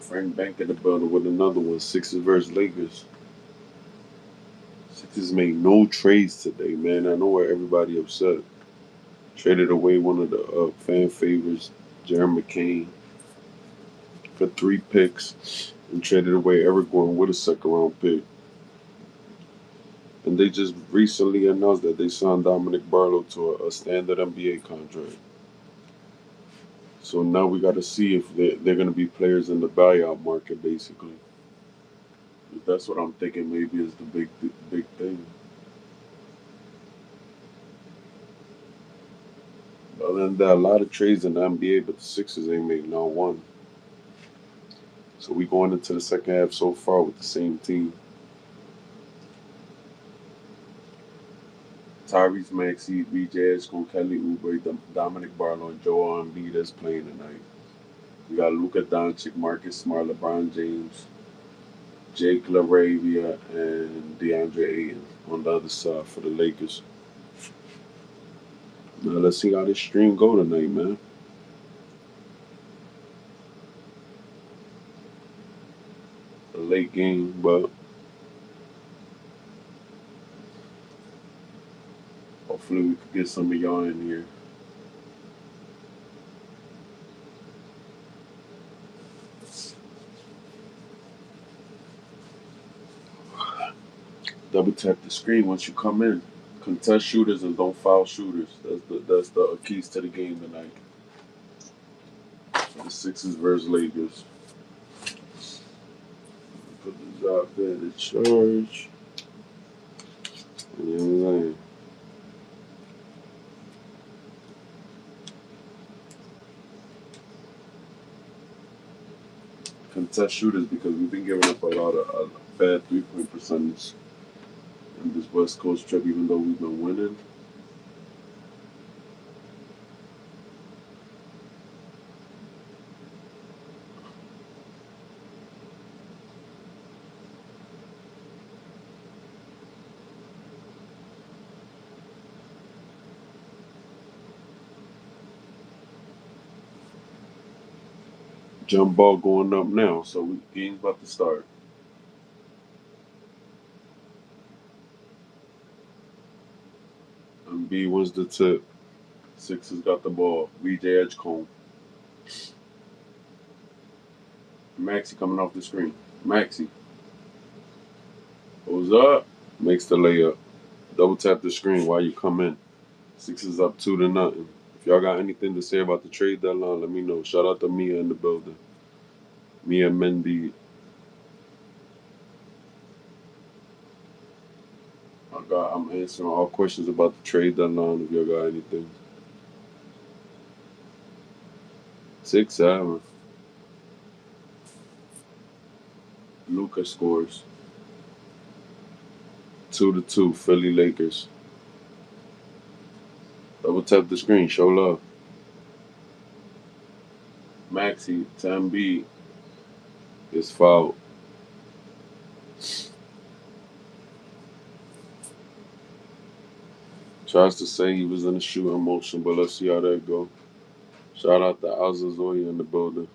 Frank Bank in the building with another one. Sixers versus Lakers. Sixers made no trades today, man. I know where everybody upset. Traded away one of the fan favorites, Jeremy McCain, for 3 picks, and traded away Evergreen with a second round pick. And they just recently announced that they signed Dominic Barlow to a standard NBA contract. So now we got to see if they're going to be players in the buyout market, basically. That's what I'm thinking. Maybe is the big thing. Other than that, a lot of trades in the NBA, but the Sixers ain't made not one. So we going into the second half so far with the same team. Tyrese Maxey, BJ Edgecombe, Kelly Oubre, Dominic Barlow, and Joel Embiid is playing tonight. We got Luka Doncic, Marcus Smart, LeBron James, Jake LaRavia, and DeAndre Ayton on the other side for the Lakers. Now let's see how this stream go tonight, man. A late game, but hopefully we could get some of y'all in here. Double tap the screen once you come in. Contest shooters and don't foul shooters. That's the keys to the game tonight. The Sixers versus Lakers. Put this out there to charge. You know what I'm saying? Contest shooters because we've been giving up a lot of bad 3-point percentage in this West Coast trip, even though we've been winning. Jump ball going up now, so game's about to start. And B wins the tip. Sixers got the ball. VJ Edgecombe. Maxi coming off the screen. Maxi. Goes up. Makes the layup. Double tap the screen while you come in. Sixers up 2-0. If y'all got anything to say about the trade deadline, let me know. Shout out to Mia in the building. Mia Mendy. I'm answering all questions about the trade deadline if y'all got anything. 6-7. Luca scores. 2-2. Philly Lakers. Double tap the screen. Show love. Maxi, Tam B is fouled. Tries to say he was in a shooting motion, but let's see how that go. Shout out to Azazoya in the building.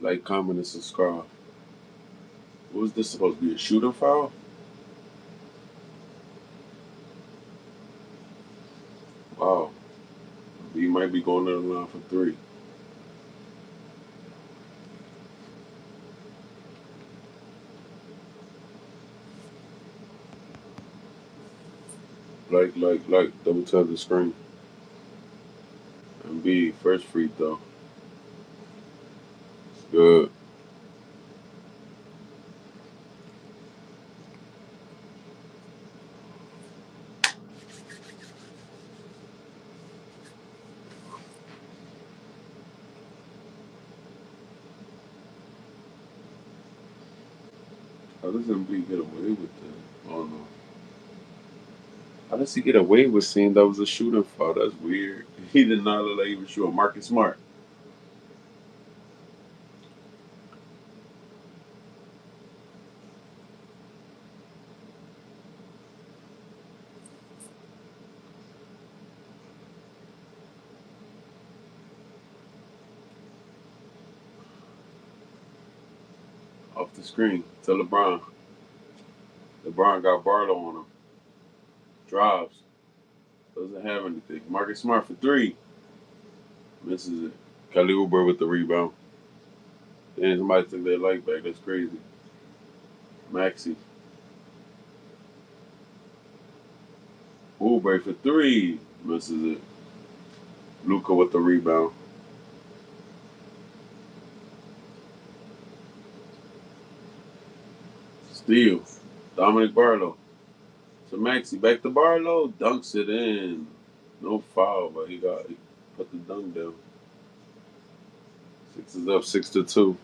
Like, comment, and subscribe. What was this supposed to be? A shooting foul? Wow. He might be going to the line for 3. Like. Double tap the screen. And B, first free throw. It's good. How does MB get away with that? Oh no. How does he get away with saying that was a shooting foul? That's weird. He did not look like he was shooting. Marcus Smart. Off the screen to LeBron. LeBron got Barlow on him. Drives. Doesn't have anything. Marcus Smart for three. Misses it. Kelly Oubre with the rebound. And somebody took their leg back. That's crazy. Maxi. Oubre for three. Misses it. Luca with the rebound. Steal. Dominic Barlow. So Maxi back to Barlow. Dunks it in. No foul, but he put the dunk down. Six is up 6-2.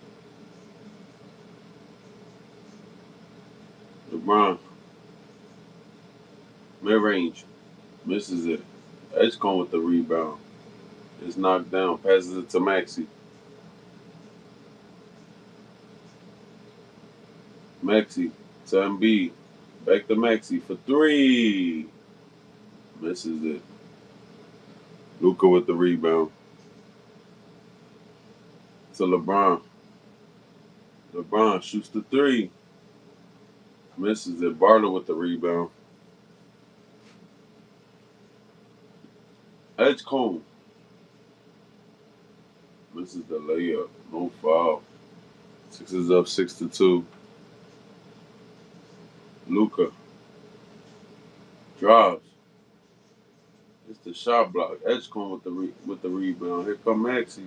LeBron. Mid range. Misses it. Edgecombe with the rebound. It's knocked down. Passes it to Maxi. Maxi to Embiid. Back to Maxi for three. Misses it. Luca with the rebound. To LeBron. LeBron shoots the three. Misses it. Barlow with the rebound. Edgecombe. Misses the layup. No foul. Sixers up 6-2. Luca drives. It's the shot block. Edgecombe with the rebound. Here come Maxi.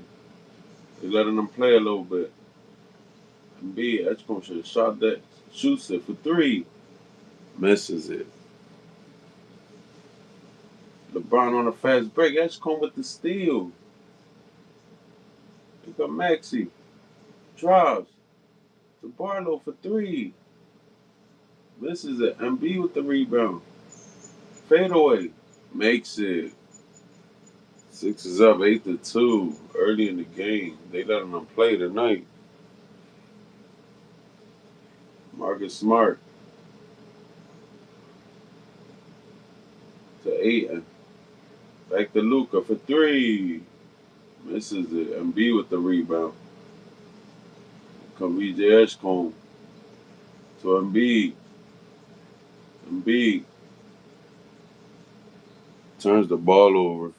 They letting them play a little bit. Embiid, Edgecombe should have shot that. Shoots it for three. Misses it. LeBron on a fast break. Edgecombe with the steal. Here come Maxi. Drives. To Barlow for three. Misses it. Embiid with the rebound. Fadeaway. Makes it. Six is up 8-2. Early in the game. They letting them play tonight. Marcus Smart to Aiton. Back to Luca for three. Misses it. Embiid with the rebound. Come VJ Edgecombe to Embiid. Embiid turns the ball over.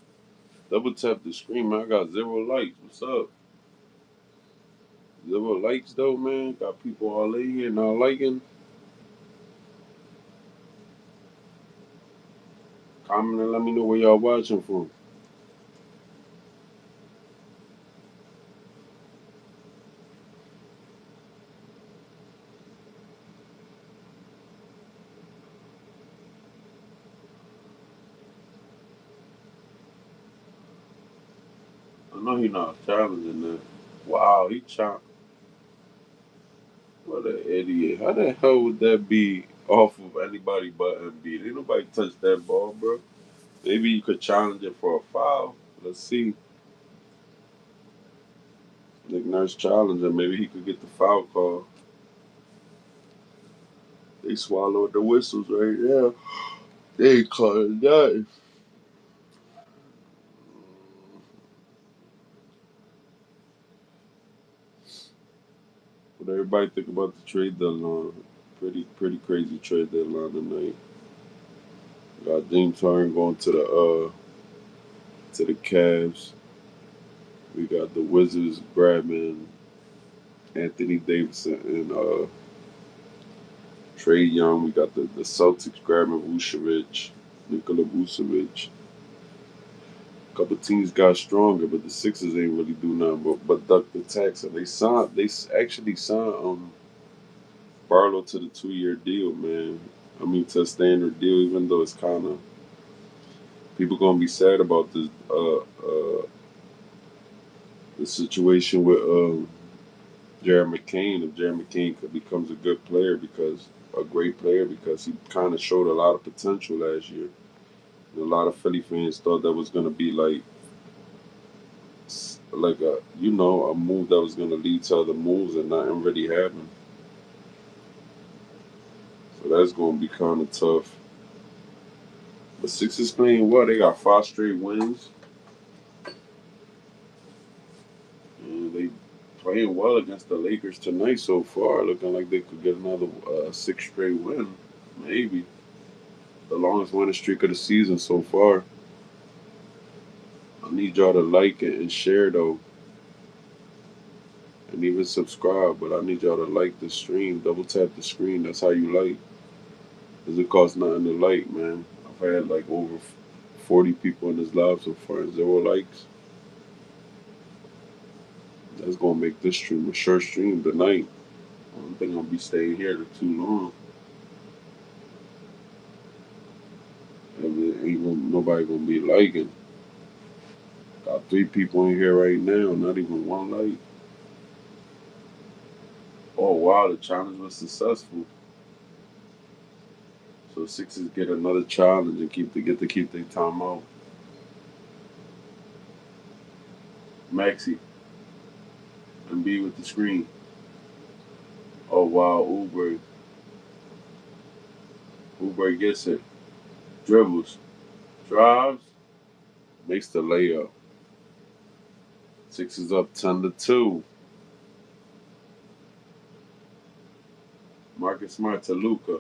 Double tap the screen, man. I got 0 likes. What's up? 0 likes though, man. Got people all in here not liking. Comment and let me know where y'all watching from. I know he not challenging that. Wow, he chopped. What an idiot. How the hell would that be off of anybody but Embiid? Ain't nobody touched that ball, bro. Maybe you could challenge it for a foul. Let's see. Nick Nurse challenger. Maybe he could get the foul call. They swallowed the whistles right there. They ain't calling nothing. What everybody think about the trade deadline? Pretty crazy trade deadline tonight. Got James Harden going to the Cavs. We got the Wizards grabbing Anthony Davidson and Trey Young. We got the Celtics grabbing Vucevic, Nikola Vucevic. A couple teams got stronger, but the Sixers ain't really do nothing but duck the tax. And actually signed Barlow to the 2-year deal, man. I mean, to a standard deal, even though it's kind of people gonna be sad about the situation with Jared McCain. If Jared McCain becomes a great player because he kind of showed a lot of potential last year. And a lot of Philly fans thought that was gonna be like a move that was gonna lead to other moves, and nothing really happened. So that's gonna be kind of tough. But Sixers playing well. They got 5 straight wins. And they playing well against the Lakers tonight so far. Looking like they could get another six straight win. Maybe the longest winning streak of the season so far. I need y'all to like it and share though, and even subscribe. But I need y'all to like the stream. Double tap the screen. That's how you like. Cause it costs nothing to like, man. I've had like over 40 people in this live so far and 0 likes. That's gonna make this stream a short stream tonight. I don't think I'm gonna be staying here for too long. And ain't nobody gonna be liking. Got 3 people in here right now, not even 1 like. Oh wow, the challenge was successful. So Sixers get another challenge and keep their time out. Maxi and be with the screen. Oh wow, Uber gets it. Dribbles. Drives. Makes the layup. Sixers up 10-2. Marcus Smart to Luca.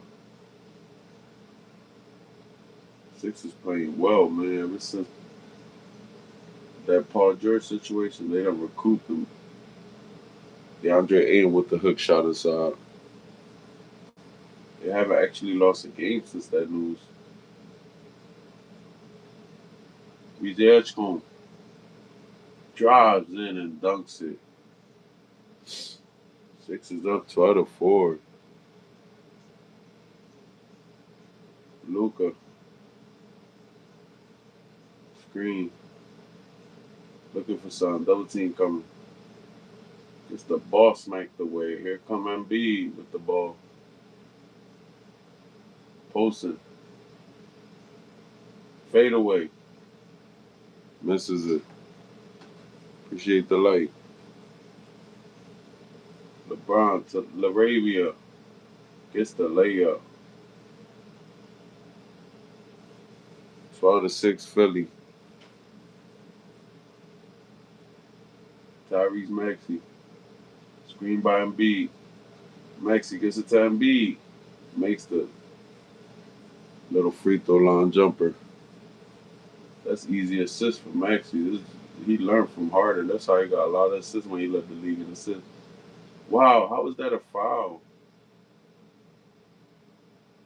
Sixers playing well, man. Ever since that Paul George situation, they done recouped him. DeAndre Ayton with the hook shot inside. They haven't actually lost a game since that news. BJ Edgecombe drives in and dunks it. Sixers up 12-4. Luca screen looking for some double team coming. Gets the ball smacked away. Here come Embiid with the ball. Posting. Fade away. Misses it. Appreciate the light. LeBron to Laravia. Gets the layup. 12-6 Philly. Tyrese Maxey. Screen by Embiid. Maxey gets it to Embiid. Makes the little free throw line jumper. That's easy assist for Maxey. He learned from Harden. That's how he got a lot of assists when he led the league in assists. Wow, how was that a foul?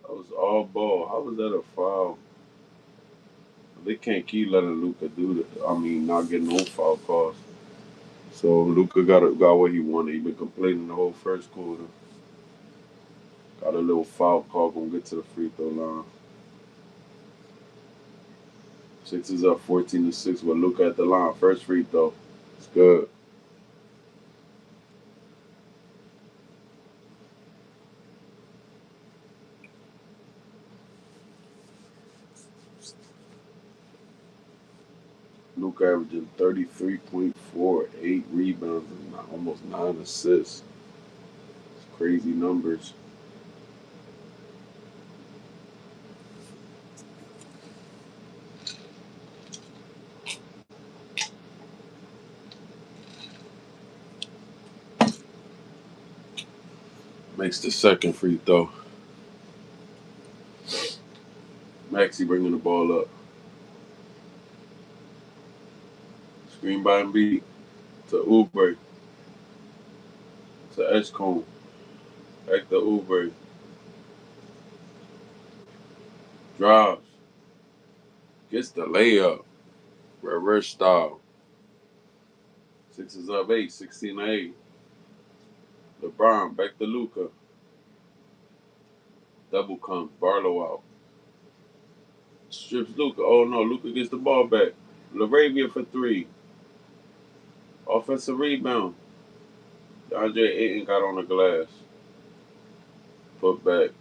That was all ball. How was that a foul? They can't keep letting Luca do that. I mean, not getting no foul calls. So Luca got what he wanted. He been complaining the whole first quarter. Got a little foul call. Gonna get to the free throw line. Sixers up 14-6 with Luca at the line. First free throw. It's good. Luca averaging 33.4, 8 rebounds, and almost 9 assists. It's crazy numbers. Makes the second free throw. Maxey bringing the ball up. Screen by Embiid to Oubre to Edgecombe. Back to Oubre. Drives. Gets the layup. Reverse style. Sixers up 8, 16-8. LeBron back to Luca. Double comes. Barlow out. Strips Luca. Oh no, Luca gets the ball back. Laravia for 3. Offensive rebound. DeAndre Ayton got on the glass. Put back.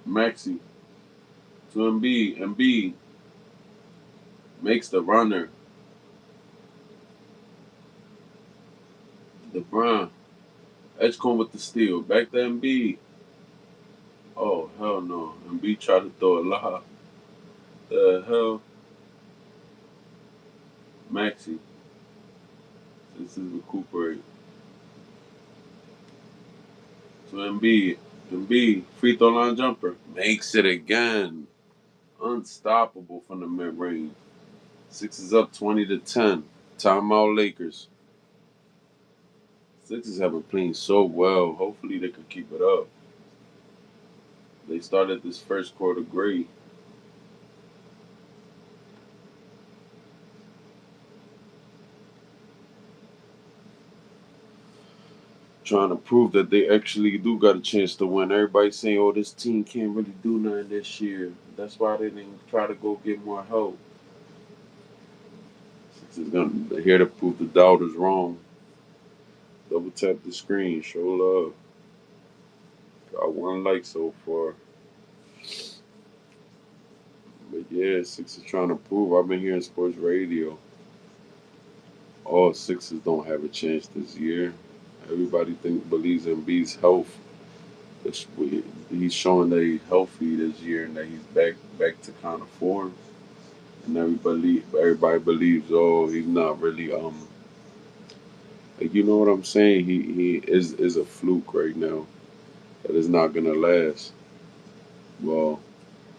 Maxey to Embiid. Embiid makes the runner. LeBron. Edgecombe with the steal. Back to Embiid. Oh, hell no. Embiid tried to throw a lob. The hell? Maxi. This is recuperate. So Embiid, free throw line jumper. Makes it again. Unstoppable from the mid range. Sixers up 20-10. Timeout Lakers. Sixers have been playing so well. Hopefully they can keep it up. They started this first quarter great. Trying to prove that they actually do got a chance to win. Everybody's saying, oh, this team can't really do nothing this year. That's why they didn't try to go get more help. Sixers gonna here to prove the doubters wrong. Double tap the screen, show love. Got one like so far. But yeah, Sixers trying to prove. I've been hearing sports radio. All Sixers don't have a chance this year. Everybody believes in B's health. He's showing that he's healthy this year and that he's back to kind of form. And everybody believes, oh, he's not really like, you know what I'm saying? He is a fluke right now that is not gonna last. Well,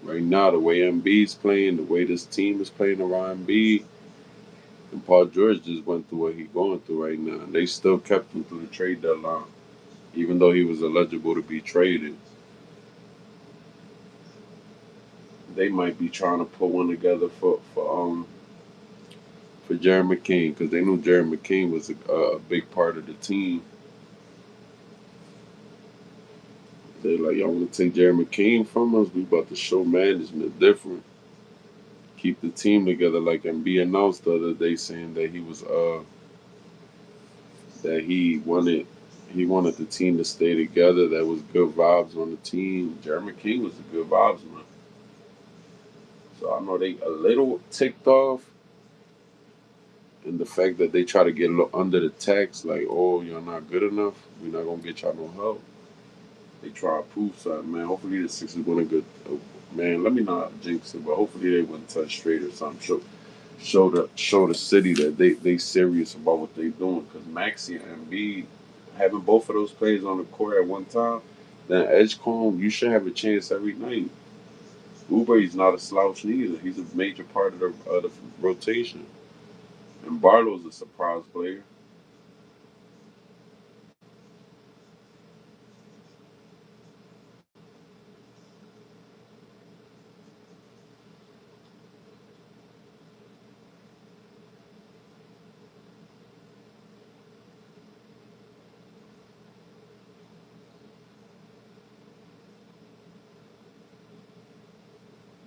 right now the way Embiid's playing, the way this team is playing around Embiid, and Paul George just went through what he's going through right now. And they still kept him through the trade deadline, even though he was eligible to be traded. They might be trying to put one together for Jeremy King because they knew Jeremy King was a big part of the team. They're like, y'all want to take Jeremy King from us? We about to show management different. Keep the team together. Like MB announced the other day, saying that that he wanted the team to stay together. That was good vibes on the team. Jeremy King was a good vibes man. So I know they a little ticked off, and the fact that they try to get under the tax, like, oh, you're not good enough. We're not gonna get y'all no help. They try to prove something, man. Hopefully the Sixers win a good. Man, let me not jinx it, but hopefully they win touch straight or something. Show the city that they serious about what they doing. Because Maxi and Embiid having both of those players on the court at one time, then Edgecombe, you should have a chance every night. Oubre not a slouch neither. He's a major part of the rotation. And Barlow's a surprise player.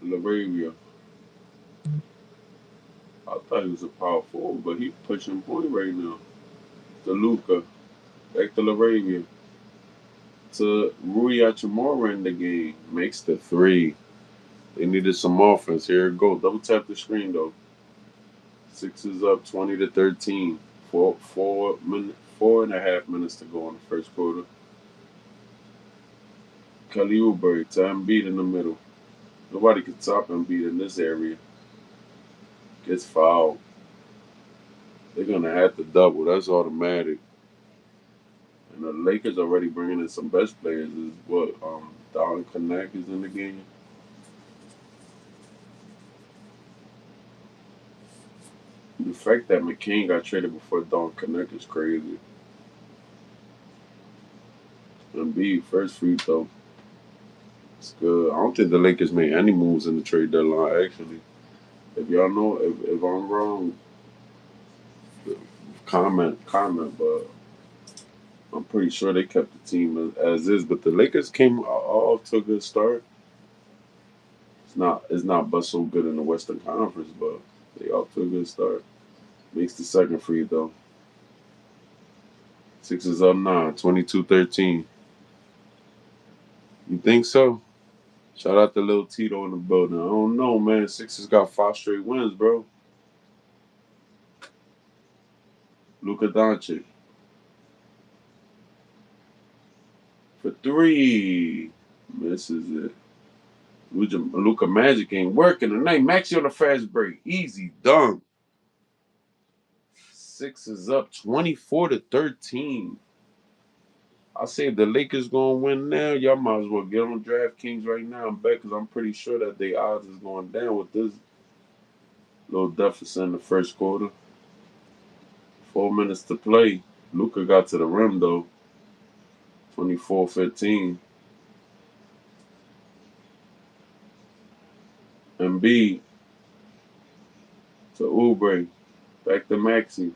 Laravia, I thought he was a power forward, but he pushing point right now. To Luca, back to Laravia. To Rui Hachimura in the game. Makes the three. They needed some offense. Here it go. Double tap the screen though. Sixers up 20-13. 4.5 minutes to go in the first quarter. Kelly Oubre to Embiid in the middle. Nobody can stop Embiid in this area. Gets fouled. They're gonna have to double. That's automatic. And the Lakers already bringing in some best players. Is what Darwin Connect is in the game. The fact that McCain got traded before Don Connect is crazy. Embiid first free throw. It's good. I don't think the Lakers made any moves in the trade deadline. Actually, if y'all know, if I'm wrong, comment. But I'm pretty sure they kept the team as is. But the Lakers came off to a good start. It's not but so good in the Western Conference, but they off to a good start. Makes the second free though. Sixers up 9, 22-13. You think so? Shout out to Lil Tito in the building. I don't know, man. Sixers got 5 straight wins, bro. Luka Doncic for three. Misses it. Luka Magic ain't working tonight. Maxi on the fast break. Easy dunk. Sixers up 24-13. I say if the Lakers gonna win now, y'all might as well get on DraftKings right now and bet because I'm pretty sure that the odds is going down with this little deficit in the first quarter. 4 minutes to play. Luca got to the rim though. 24-15. Embiid to Oubre. Back to Maxey.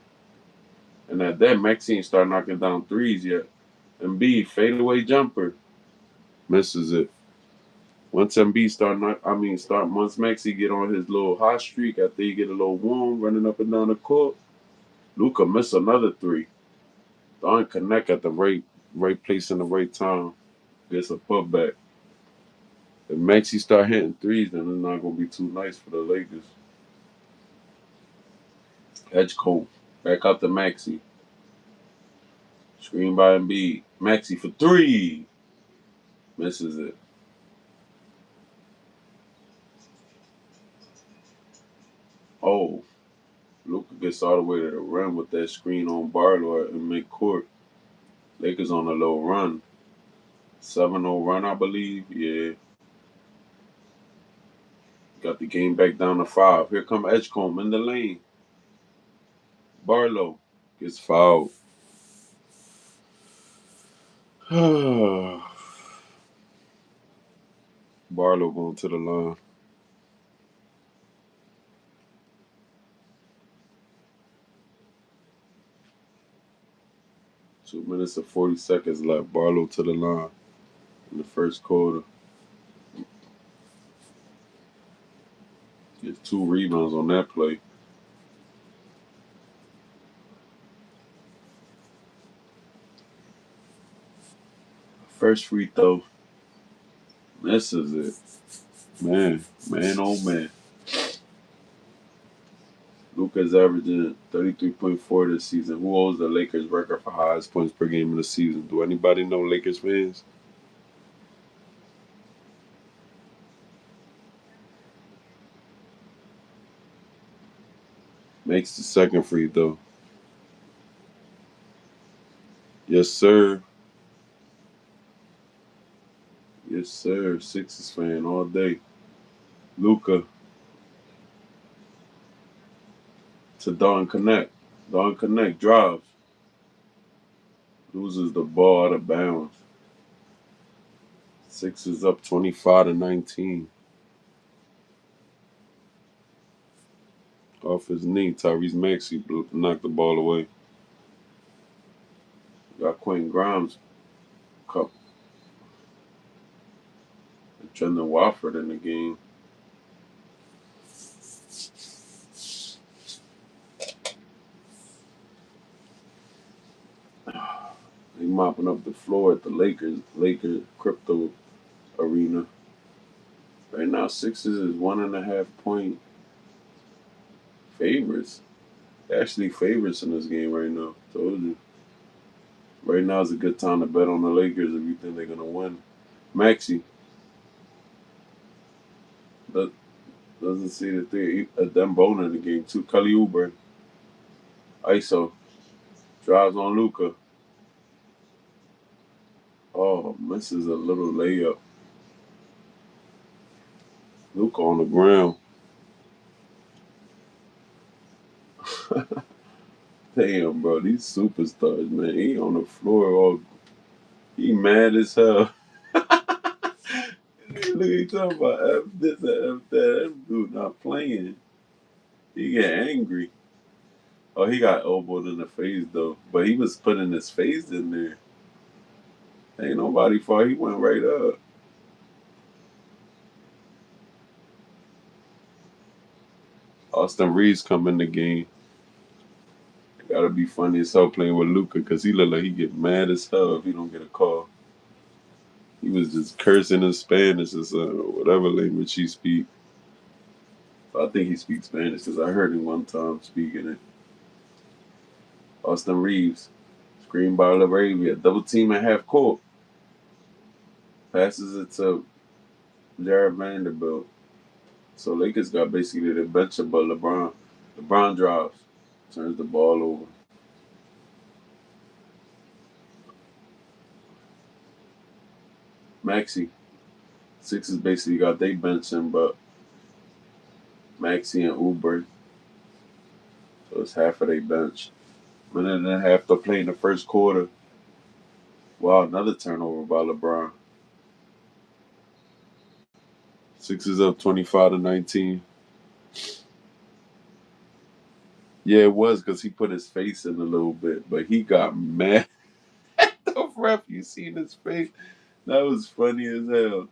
And at that, Maxey ain't start knocking down threes yet. Embiid, fadeaway jumper. Misses it. Once Embiid once Maxey get on his little hot streak after he get a little warm running up and down the court, Luca miss another three. Don't connect at the right place in the right time. Gets a putback. If Maxey start hitting threes, then it's not gonna be too nice for the Lakers. Edge cold. Back up to Maxey. Screen by Embiid. Maxey for three. Misses it. Oh, Luca gets all the way to the rim with that screen on Barlow in midcourt. Lakers on a low run. 7-0 run, I believe. Yeah. Got the game back down to 5. Here come Edgecombe in the lane. Barlow gets fouled. Barlow going to the line. 2 minutes and 40 seconds left. Barlow to the line in the first quarter. Gets 2 rebounds on that play. First free throw. Misses it. Man, oh man. Luka's averaging 33.4 this season. Who holds the Lakers record for highest points per game in the season? Do anybody know, Lakers fans? Makes the second free throw. Yes, sir. Yes, sir. Sixers fan all day. Luka to Don Connect. Don Connect drives. Loses the ball out of bounds. Sixers up 25-19. Off his knee, Tyrese Maxey knocked the ball away. Got Quentin Grimes cup. Trendon Watford in the game. They mopping up the floor at the Lakers crypto arena. Right now, Sixers is 1.5 point favorites. Actually, favorites in this game right now. Told you. Right now is a good time to bet on the Lakers if you think they're gonna win. Maxey doesn't see the thing. Them Bona in the game too. Kelly Oubre, ISO drives on Luca. Oh, misses a little layup. Luca on the ground. Damn, bro, these superstars, man. He on the floor all. He mad as hell. Look, he talking about F this and F that. That dude not playing. He get angry. Oh, he got elbowed in the face though, but he was putting his face in there. Ain't nobody fault. He went right up. Austin Reeves come in the game. It gotta be funny as hell playing with Luca because he look like he get mad as hell if he don't get a call. He was just cursing in Spanish or whatever language he speak. I think he speaks Spanish because I heard him one time speaking it. Austin Reeves, screen by LaRavia, double team at half court. Passes it to Jared Vanderbilt. So Lakers got basically the bench but LeBron. LeBron drives. Turns the ball over. Maxi. Sixers basically got they benching, but Maxi and Uber, so it's half of their bench. Minute and a half to play in the first quarter. Wow, another turnover by LeBron. Sixers up 25-19. Yeah, it was because he put his face in a little bit, but he got mad. The ref, you seen his face? That was funny as hell.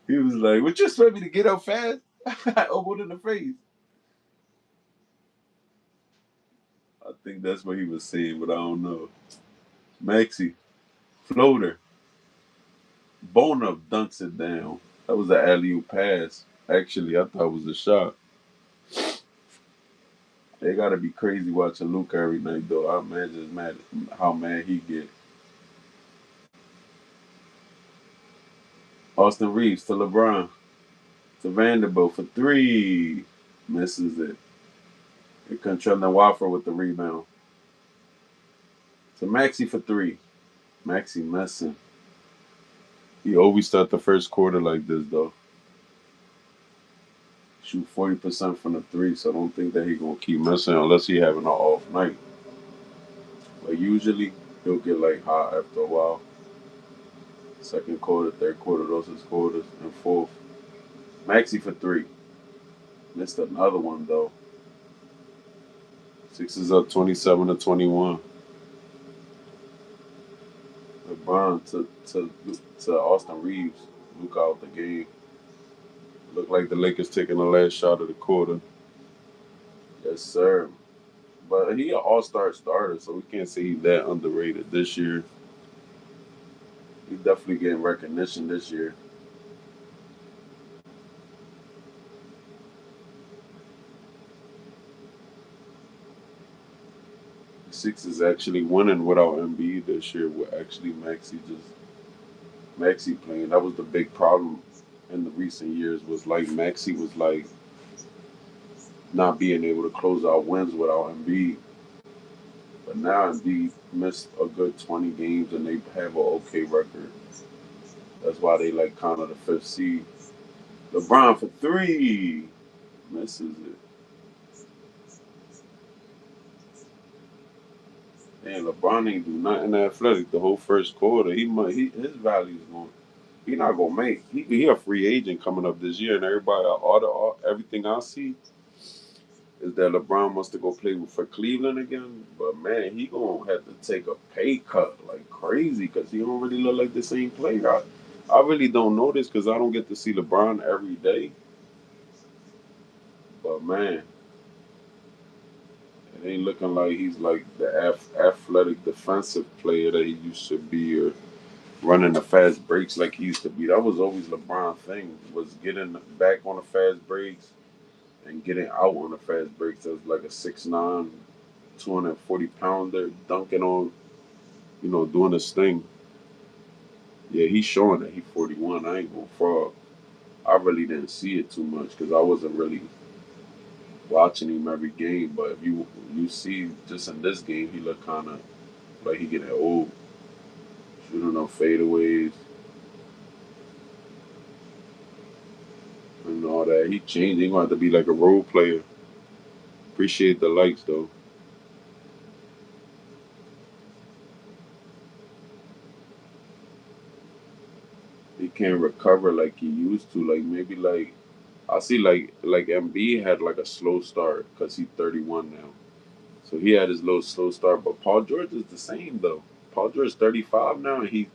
He was like, "What you expect me to get up fast?" Elbowed in the face. I think that's what he was saying, but I don't know. Maxi, floater, Bona dunks it down. That was an alley oop pass. Actually, I thought it was a shot. They gotta be crazy watching Luca every night, though. I imagine mad how mad he get. Austin Reeves to LeBron to Vanderbilt for three, misses it. Here comes Trendon Watford with the rebound to Maxi for three. Maxi messing. He always start the first quarter like this, though. Shoot 40% from the three, so I don't think that he gonna keep missing unless he having an off night. But usually he'll get like hot after a while. Second quarter, third quarter, those is quarters, and fourth. Maxi for three. Missed another one though. Sixers up 27-21. LeBron to Austin Reeves. Luke out the game. Looked like the Lakers taking the last shot of the quarter. Yes, sir. But he an all-star starter, so we can't say he's that underrated this year. He's definitely getting recognition this year. The Sixers actually winning without Embiid this year with actually Maxi playing. That was the big problem in the recent years was like Maxi was like not being able to close out wins without Embiid. But now Embiid missed a good 20 games and they have an okay record. That's why they like kind of the fifth seed. LeBron for three misses it. Man, LeBron ain't do nothing athletic the whole first quarter. His value's going. He not gonna make. He a free agent coming up this year, and everybody everything I see is that LeBron wants to go play for Cleveland again. But man, he gonna have to take a pay cut like crazy because he don't really look like the same player. I really don't know this because I don't get to see LeBron every day. But man, it ain't looking like he's like the athletic defensive player that he used to be, or running the fast breaks like he used to be. That was always LeBron's thing was getting back on the fast breaks and getting out on the fast breaks as like a 6'9", 240 pounder dunking on, doing his thing. Yeah, he's showing that he's 41. I ain't gonna fraud. I really didn't see it too much because I wasn't really watching him every game. But if you see just in this game, he looked kind of like he getting old, shooting no fadeaways and all that. He changed. He gonna have to be like a role player. Appreciate the likes though. He can't recover like he used to. Like maybe like I see like MB had like a slow start because he's 31 now. So he had his little slow start, but Paul George is the same though. Paul George is 35 now, and he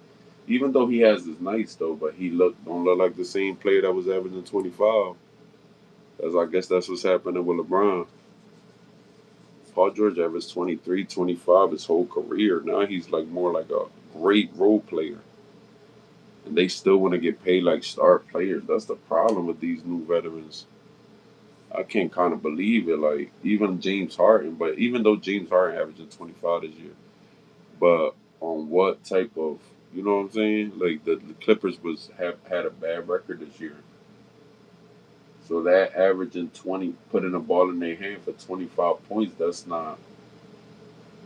even though he has his nights though, but he don't look like the same player that was averaging 25. As I guess that's what's happening with LeBron. Paul George averaged 23, 25 his whole career. Now he's like more like a great role player. And they still want to get paid like star players. That's the problem with these new veterans. I can't kind of believe it. Like even James Harden, but even though James Harden averaging 25 this year, but on what type of, you know what I'm saying? Like the Clippers was have had a bad record this year, So that averaging 20, putting a ball in their hand for 25 points, that's not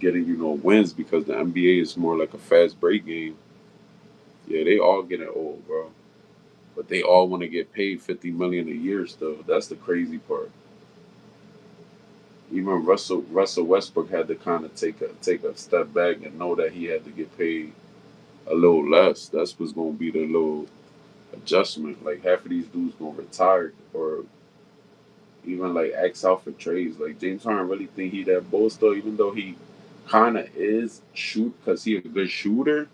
getting you no wins because the NBA is more like a fast break game. Yeah, they all getting old, bro. But they all want to get paid 50 million a year still. That's the crazy part. Even Russell Westbrook had to kind of take a step back and know that he had to get paid a little less. That's what's gonna be the little adjustment. Like half of these dudes gonna retire or even like ask out for trades. Like James Harden really think he that bull still, even though he kind of is shoot because he a good shooter.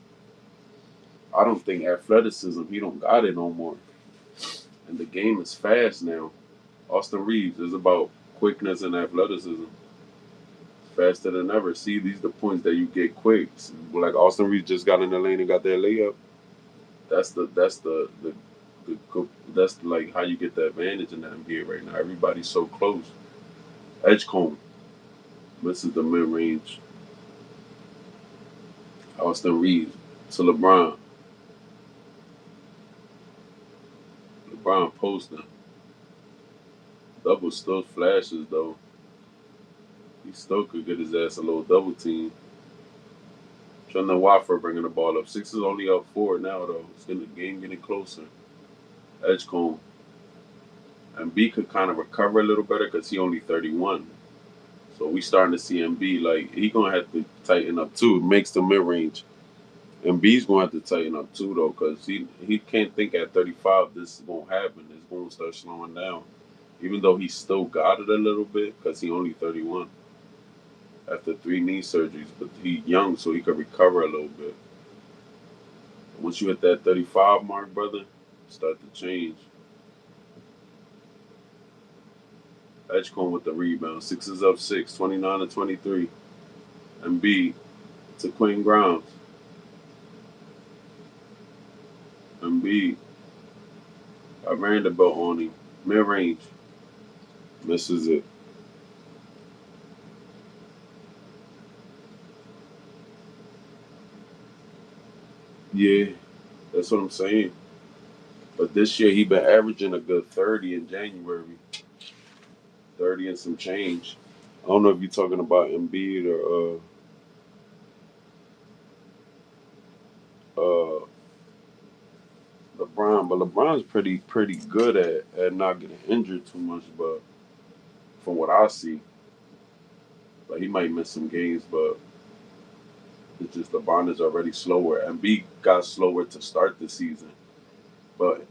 I don't think athleticism he don't got it no more. And the game is fast now. Austin Reeves is about quickness and athleticism. Faster than ever. See, these are the points that you get quick. Like Austin Reeves just got in the lane and got that layup. That's the that's like how you get the advantage in the NBA right now. Everybody's so close. Edgecombe misses the mid range. Austin Reeves to LeBron. LeBron posting. Double still flashes though. He still could get his ass a little double team. Trendon Watford bringing the ball up. Six is only up four now though. It's getting the game getting closer. Edgecombe. And B could kind of recover a little better because he only 31. So we starting to see MB like he gonna have to tighten up too. It makes the mid range. And B's gonna have to tighten up too though, because he can't think at 35 this won't happen. It's gonna start slowing down. Even though he still got it a little bit because he only 31 after three knee surgeries, but he young so he could recover a little bit. Once you hit that 35 mark, brother, start to change. Edgecombe with the rebound. Six is up six, 29 to 23. And B to Quinn Grimes. And B, I ran the belt on him. Mid range. Misses it. Yeah, that's what I'm saying. But this year he been averaging a good 30 in January. 30 and some change. I don't know if you're talking about Embiid or uh LeBron, but LeBron's pretty good at not getting injured too much, but from what I see. Like he might miss some games, but it's just LeBron is already slower. And B got slower to start the season. But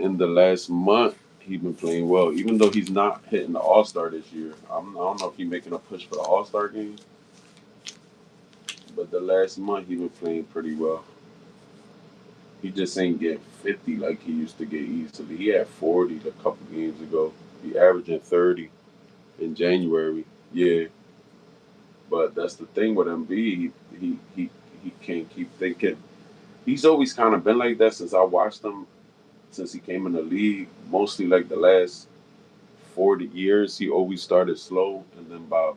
in the last month he's been playing well. Even though he's not hitting the All Star this year. I don't know if he's making a push for the All Star game. But the last month he been playing pretty well. He just ain't getting 50 like he used to get easily. He had 40 a couple games ago. He averaging 30 in January. Yeah, but that's the thing with MB. He can't keep thinking. He's always kind of been like that since I watched him since he came in the league. Mostly like the last 40 years, he always started slow, and then by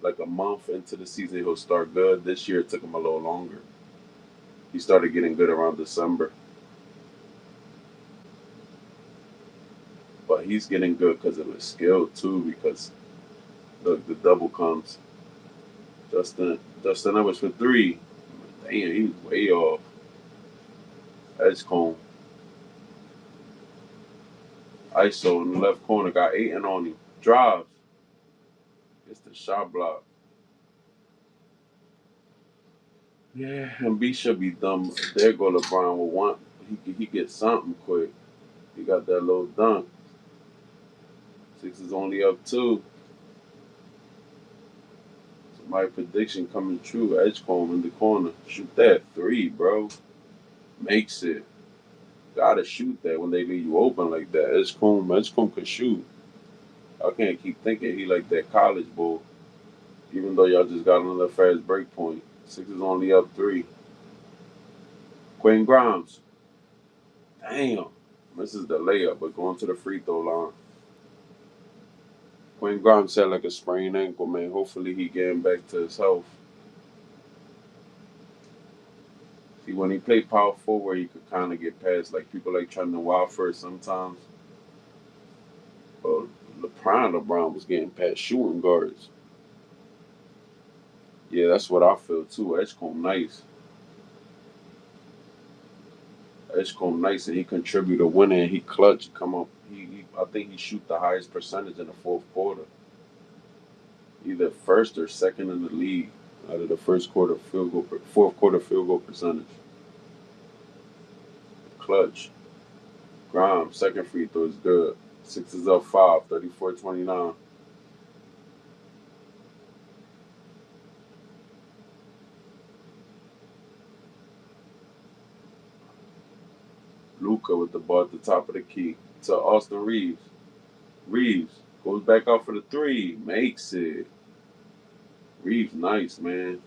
like a month into the season, he'll start good. This year, it took him a little longer. He started getting good around December, but he's getting good because of his skill too. Because look, the double comes. Justin Edwards for three. Damn, he was way off. Edgecombe. ISO in the left corner got 8 on him. Drives. It's the shot block. Yeah, and B should be done. There go LeBron with one. He gets something quick. He got that little dunk. Six is only up two. So my prediction coming true. Edgecombe in the corner. Shoot that three, bro. Makes it. Gotta shoot that when they leave you open like that. Edgecombe can shoot. I can't keep thinking he like that college bull. Even though y'all just got another fast break point. Six is only up three. Quinn Grimes. Damn. Misses the layup, but going to the free throw line. Quinn Grimes had like a sprained ankle, man. Hopefully he getting back to his health. See, when he played power forward, he could kind of get past like people like Trendon Watford sometimes. prime LeBron was getting past shooting guards. Yeah, that's what I feel too. Edgecombe nice. Edgecombe nice, and he contribute a winner, and he clutch. Come up. I think he shoot the highest percentage in the fourth quarter, either first or second in the league out of the fourth quarter field goal percentage. Clutch. Grimes, second free throw is good. Sixers up 5, 34-29. Luca with the ball at the top of the key to Austin Reeves. Reeves goes back out for the three, makes it. Reeves, nice, man.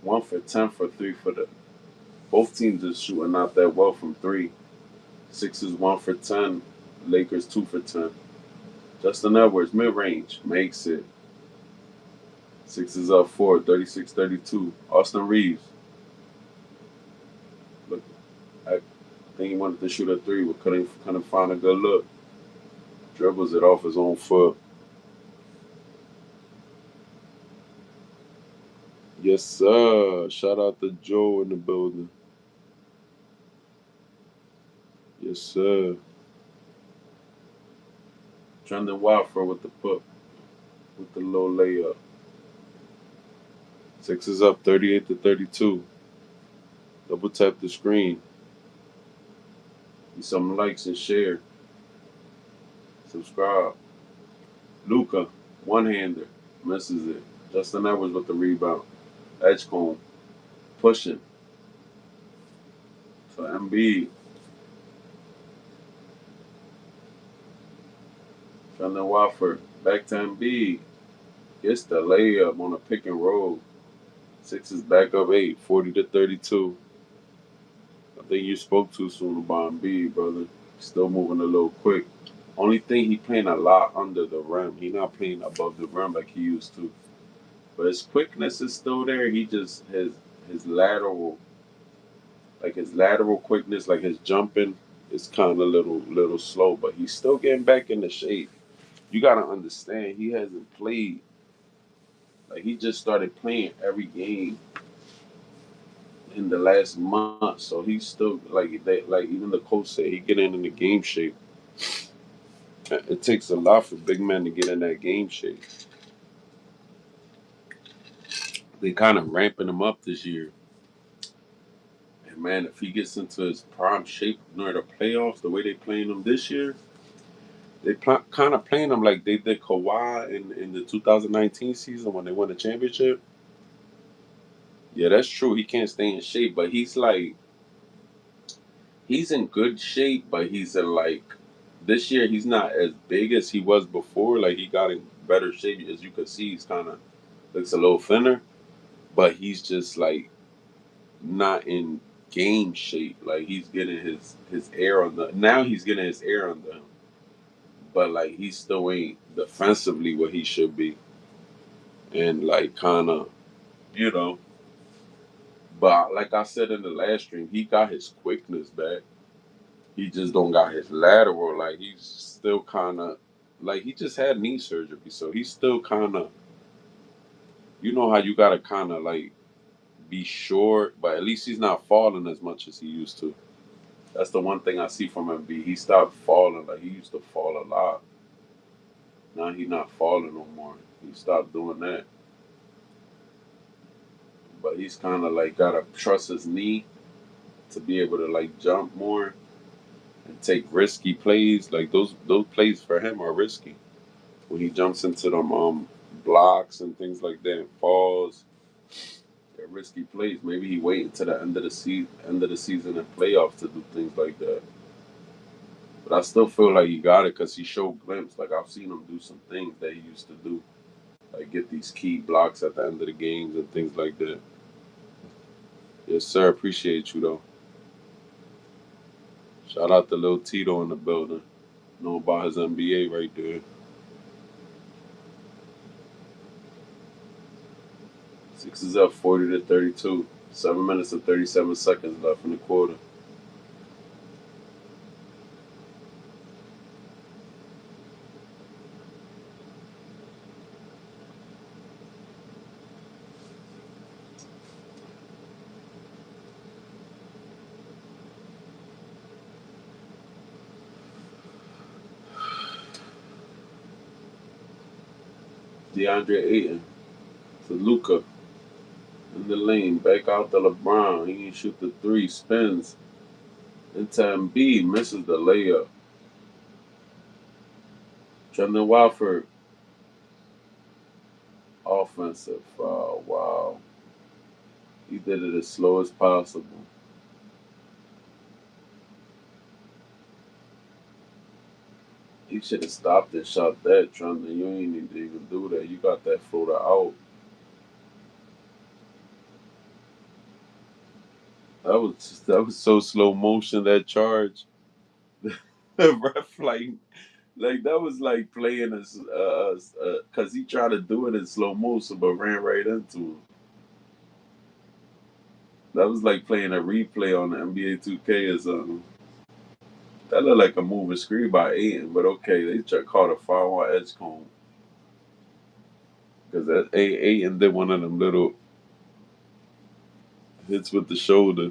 1 for 10 for three for the. Both teams are shooting not that well from three. Sixers 1 for 10. Lakers 2 for 10. Justin Edwards, mid range, makes it. Sixers up 4, 36-32. Austin Reeves. Look, I think he wanted to shoot a three, but couldn't find a good look. Dribbles it off his own foot. Yes, sir. Shout out to Joe in the building. Yes, sir. Trending Watford with the put with the low layup. Sixers up 38-32. Double tap the screen. Need some likes and share. Subscribe. Luca, one hander, misses it. Justin Edwards with the rebound. Edgecombe pushing for MB. Trending Watford back to MB. Gets the layup on a pick and roll. Sixers back up 8, 40-32. I think you spoke too soon about Embiid, brother. Still moving a little quick. Only thing he playing a lot under the rim. He not playing above the rim like he used to. But his quickness is still there. He just his lateral his lateral quickness, like his jumping, is kind of little slow. But he's still getting back into shape. You gotta understand, he hasn't played. Like he just started playing every game in the last month, so he's still like even the coach said he getting in the game shape. It takes a lot for big men to get in that game shape. They kind of ramping him up this year. And man, if he gets into his prime shape during the playoffs, the way they playing him this year, they kind of playing him like they did Kawhi in the 2019 season when they won the championship. Yeah, that's true. He can't stay in shape, but he's in good shape, but he's in like this year he's not as big as he was before. Like he got in better shape, as you can see. He's kind of looks a little thinner, but he's just like not in game shape. Like he's getting his air on the now he's getting his air on them, but like he still ain't defensively what he should be, and like kind of you know. But like I said in the last stream, he got his quickness back. He just don't got his lateral. Like he's still kind of like he just had knee surgery, so he's still kind of you know how you gotta kind of like be short, but at least he's not falling as much as he used to. That's the one thing I see from him. He stopped falling. Like he used to fall a lot. Now he's not falling no more. He stopped doing that. But he's kind of like gotta trust his knee to be able to like jump more and take risky plays. Like those plays for him are risky when he jumps into them blocks and things like that and falls. They're risky plays. Maybe he wait until the end of the season and playoffs to do things like that. But I still feel like he got it because he showed glimpse. Like I've seen him do some things that he used to do, like get these key blocks at the end of the games and things like that. Yes, sir. Appreciate you though. Shout out to Lil Tito in the building. Know about his NBA right there. Six is up 40-32. 7 minutes and 37 seconds left in the quarter. DeAndre Ayton to Luca in the lane. Back out to LeBron. He can shoot the three. Spins into Embiid. Misses the layup. Trendon Watford. Offensive foul. Wow. He did it as slow as possible. He should have stopped and shot that, Trundle. You ain't need to even do that. You got that floater out. That was so slow motion, that charge. The ref like that was like playing as cause he tried to do it in slow motion but ran right into him. That was like playing a replay on the NBA 2K or something. That looked like a moving screen by Aiden, but okay, they caught a foul on Edgecombe because that Aiden did one of them little hits with the shoulder.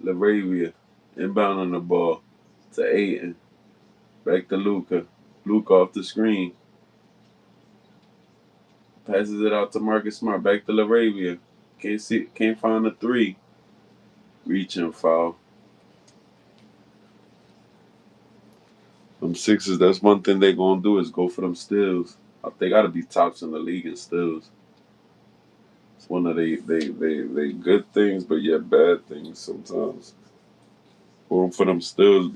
Laravia inbound on the ball to Aiden. Back to Luca. Luca off the screen. Passes it out to Marcus Smart. Back to Laravia. Can't find the three. Reaching foul. Them Sixers, that's one thing they gonna do is go for them steals. They gotta be tops in the league in steals. It's one of they good things, but yet bad things sometimes. Going for them steals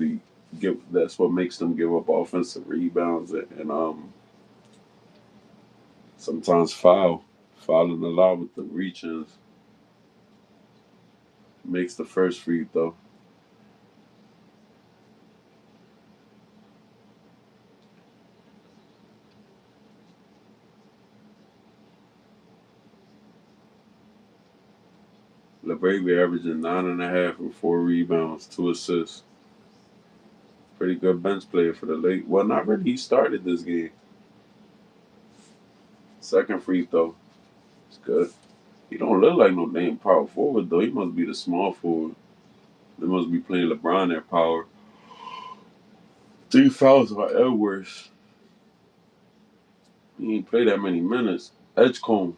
that's what makes them give up offensive rebounds and sometimes fouling a lot with the reach-ins makes the first free throw. LeBron averaging 9.5 and 4 rebounds, 2 assists. Pretty good bench player for the late. Well, not really. He started this game. Second free throw. It's good. He don't look like no damn power forward though. He must be the small forward. They must be playing LeBron at power. 3 fouls by Edwards. He ain't play that many minutes. Edgecombe.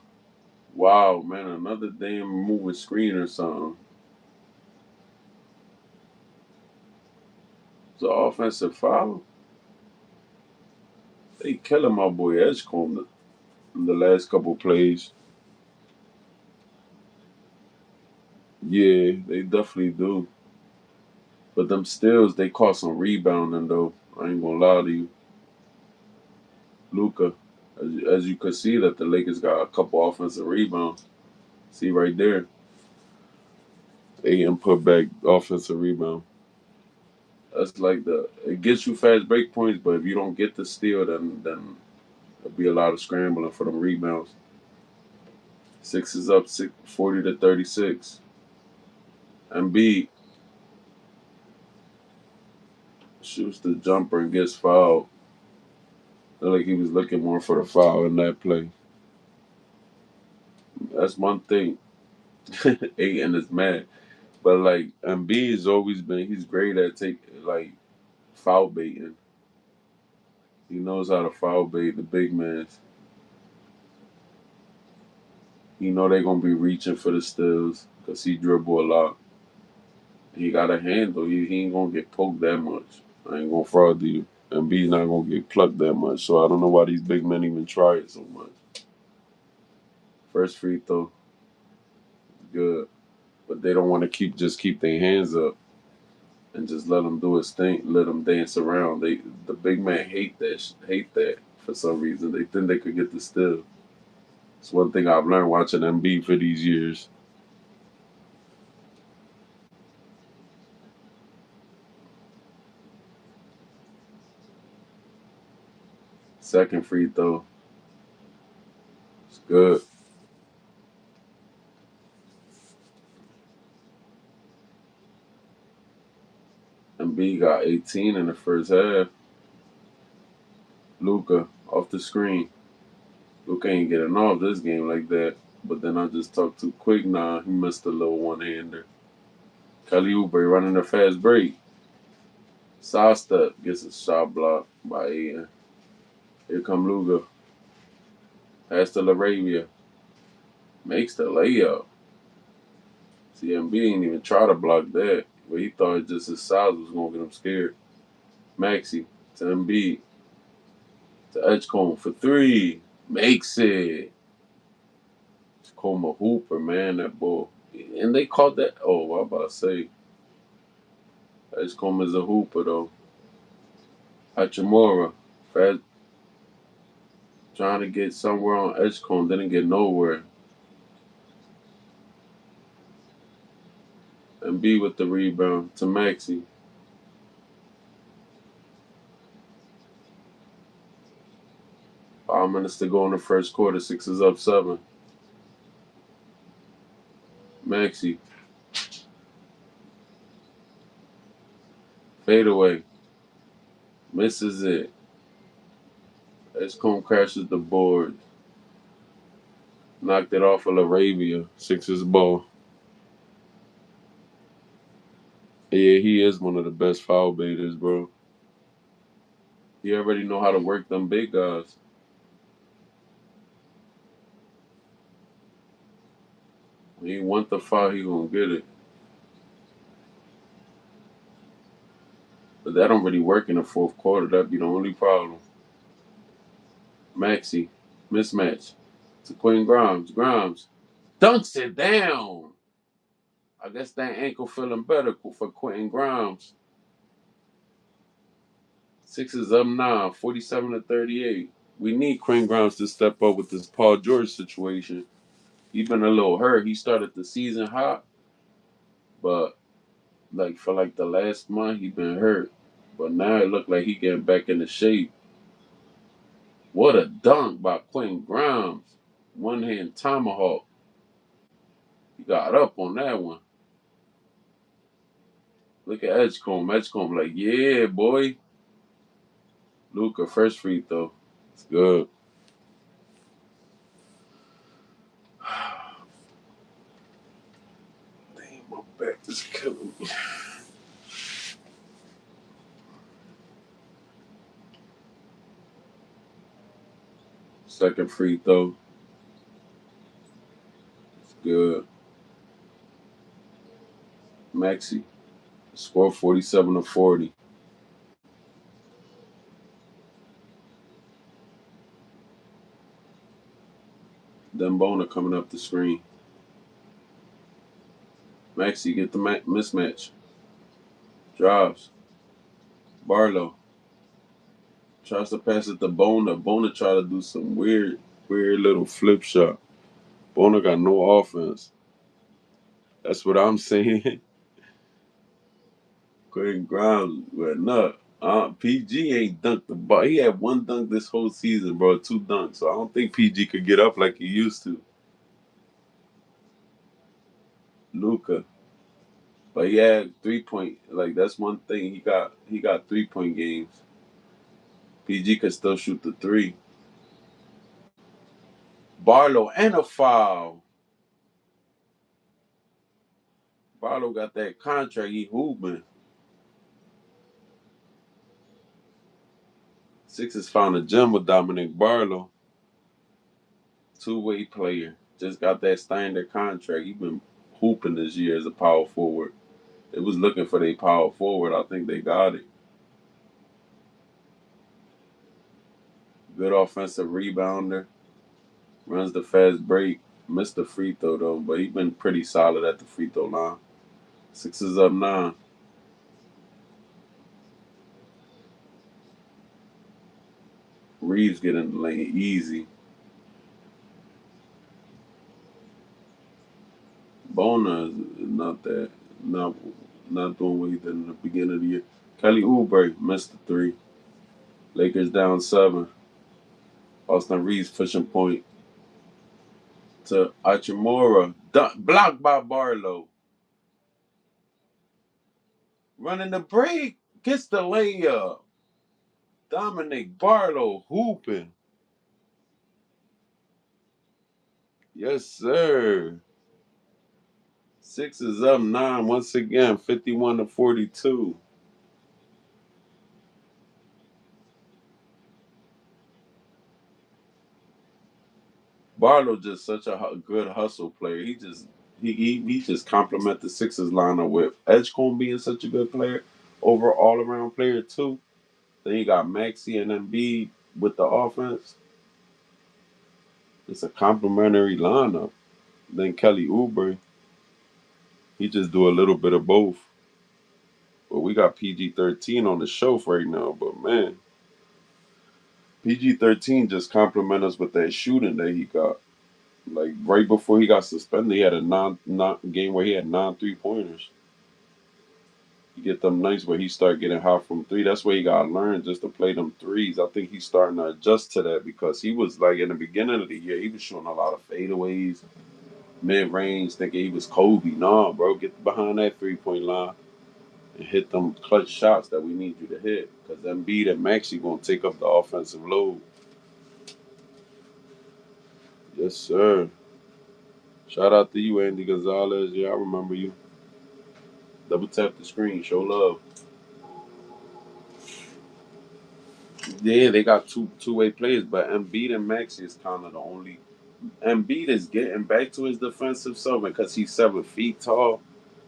Wow, man, another damn moving screen or something. It's an offensive foul. They killing my boy Edgecombe in the last couple plays. Yeah, they definitely do. But them steals, they caught some rebounding though. I ain't gonna lie to you. Luca, as you could see that the Lakers got a couple offensive rebounds. See right there. AM put back offensive rebound. That's like it gets you fast break points, but if you don't get the steal, then there'll be a lot of scrambling for them rebounds. Six is up 40 to 36. Embiid shoots the jumper and gets fouled. Looked like he was looking more for the foul in that play. That's one thing. Aiden is mad. But like Embiid's always been he's great at foul baiting. He knows how to foul bait the big man. He know they're gonna be reaching for the steals because he dribble a lot. He got a handle. He ain't gonna get poked that much. I ain't gonna fraud to you. And B not gonna get plucked that much. So I don't know why these big men even try it so much. First free throw, good, but they don't want to keep their hands up and just let him do his thing. Let him dance around. The big man hate that for some reason. They think they could get the steal. It's one thing I've learned watching MB for these years. Second free throw, it's good. MB got 18 in the first half. Luca off the screen. Luca ain't getting off this game like that. But then I just talked too quick. Nah, he missed a little one hander. Kelly Oubre running a fast break. Side step gets a shot blocked by Aiden. Here come Luga. Pass to Laravia. Makes the layup. CMB didn't even try to block that. But he thought just his size was going to get him scared. Maxi to Embiid. To Edgecombe for three. Makes it. Coma Hooper, man, that boy. And they called that. Oh, I'm about to say. Edgecombe is a hooper, though. Hachimura. Fast, trying to get somewhere on Edgecombe. Didn't get nowhere. Embiid with the rebound to Maxi. 5 minutes to go in the first quarter. Sixers up 7. Maxi. Fade away. Misses it. Edgecombe crashes the board. Knocked it off of Laravia. Sixers ball. Yeah, he is one of the best foul baiters, bro. He already know how to work them big guys. When he want the foul, he gonna get it. But that don't really work in the fourth quarter. That'd be the only problem. Maxi. Mismatch. To Quentin Grimes. Grimes. Dunks it down. I guess that ankle feeling better for Quentin Grimes. Sixers up 9, 47-38. We need Quentin Grimes to step up with this Paul George situation. He been a little hurt. He started the season hot, but like for like the last month he been hurt. But now it look like he getting back into shape. What a dunk by Quentin Grimes. One hand tomahawk. He got up on that one. Look at Edgecombe. Edgecombe like, yeah, boy. Luka, first free throw. It's good. Damn, my back is killing me. Second free throw. It's good. Maxi. Score 47-40. Dembona coming up the screen. Maxi get the mismatch. Drives. Barlow. Tries to pass it to Bona. Bona try to do some weird little flip shot. Bona got no offense. That's what I'm saying. Quentin Grimes went nut. PG ain't dunked the ball. He had one dunk this whole season, bro. 2 dunks. So I don't think PG could get up like he used to. Luca. But he had 3 point. Like that's one thing. He got 3 point games. PG could still shoot the three. Barlow and a foul. Barlow got that contract. He hooping. Sixers found a gem with Dominic Barlow. Two-way player. Just got that standard contract. He been hooping this year as a power forward. They was looking for their power forward. I think they got it. Good offensive rebounder. Runs the fast break. Missed the free throw though, but he been pretty solid at the free throw line. Sixers up 9. Reeves getting the lane easy. Bona is not not doing what he did in the beginning of the year. Kelly Oubre missed the three. Lakers down 7. Austin Reeves pushing point to Achimura. Blocked by Barlow. Running the break. Gets the layup. Dominic Barlow hooping. Yes, sir. Six is up 9 once again, 51-42. Barlow just such a good hustle player. He just complement the Sixers lineup with Edgecombe being such a good player, over all around player too. Then you got Maxey and Embiid with the offense. It's a complimentary lineup. Then Kelly Oubre, he just do a little bit of both. But we got PG-13 on the shelf right now. But man, PG-13 just compliment us with that shooting that he got. Like right before he got suspended, he had a non game where he had 9 3 pointers. You get them nights where he start getting hot from three. That's where he got to learn just to play them threes. I think he's starting to adjust to that because he was like in the beginning of the year, he was shooting a lot of fadeaways, mid range, thinking he was Kobe. Nah, bro, get behind that 3 point line and hit them clutch shots that we need you to hit. Because Embiid and Maxey gonna take up the offensive load. Yes, sir. Shout out to you, Andy Gonzalez. Yeah, I remember you. Double tap the screen, show love. Yeah, they got two-way players, but Embiid and Maxey is kind of the only. Embiid is getting back to his defensive self because he's 7 feet tall,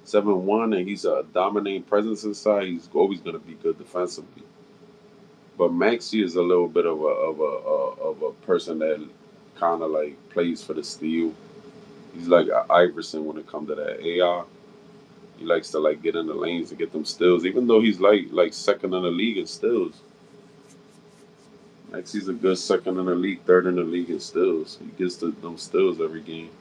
7'1", and he's a dominating presence inside. He's always gonna be good defensively. But Maxey is a little bit of a person that kind of like plays for the steal. He's like a Iverson when it comes to that AI. He likes to like get in the lanes and get them steals, even though he's like second in the league in steals. Maxey's a good second in the league, third in the league in steals. He gets them steals every game.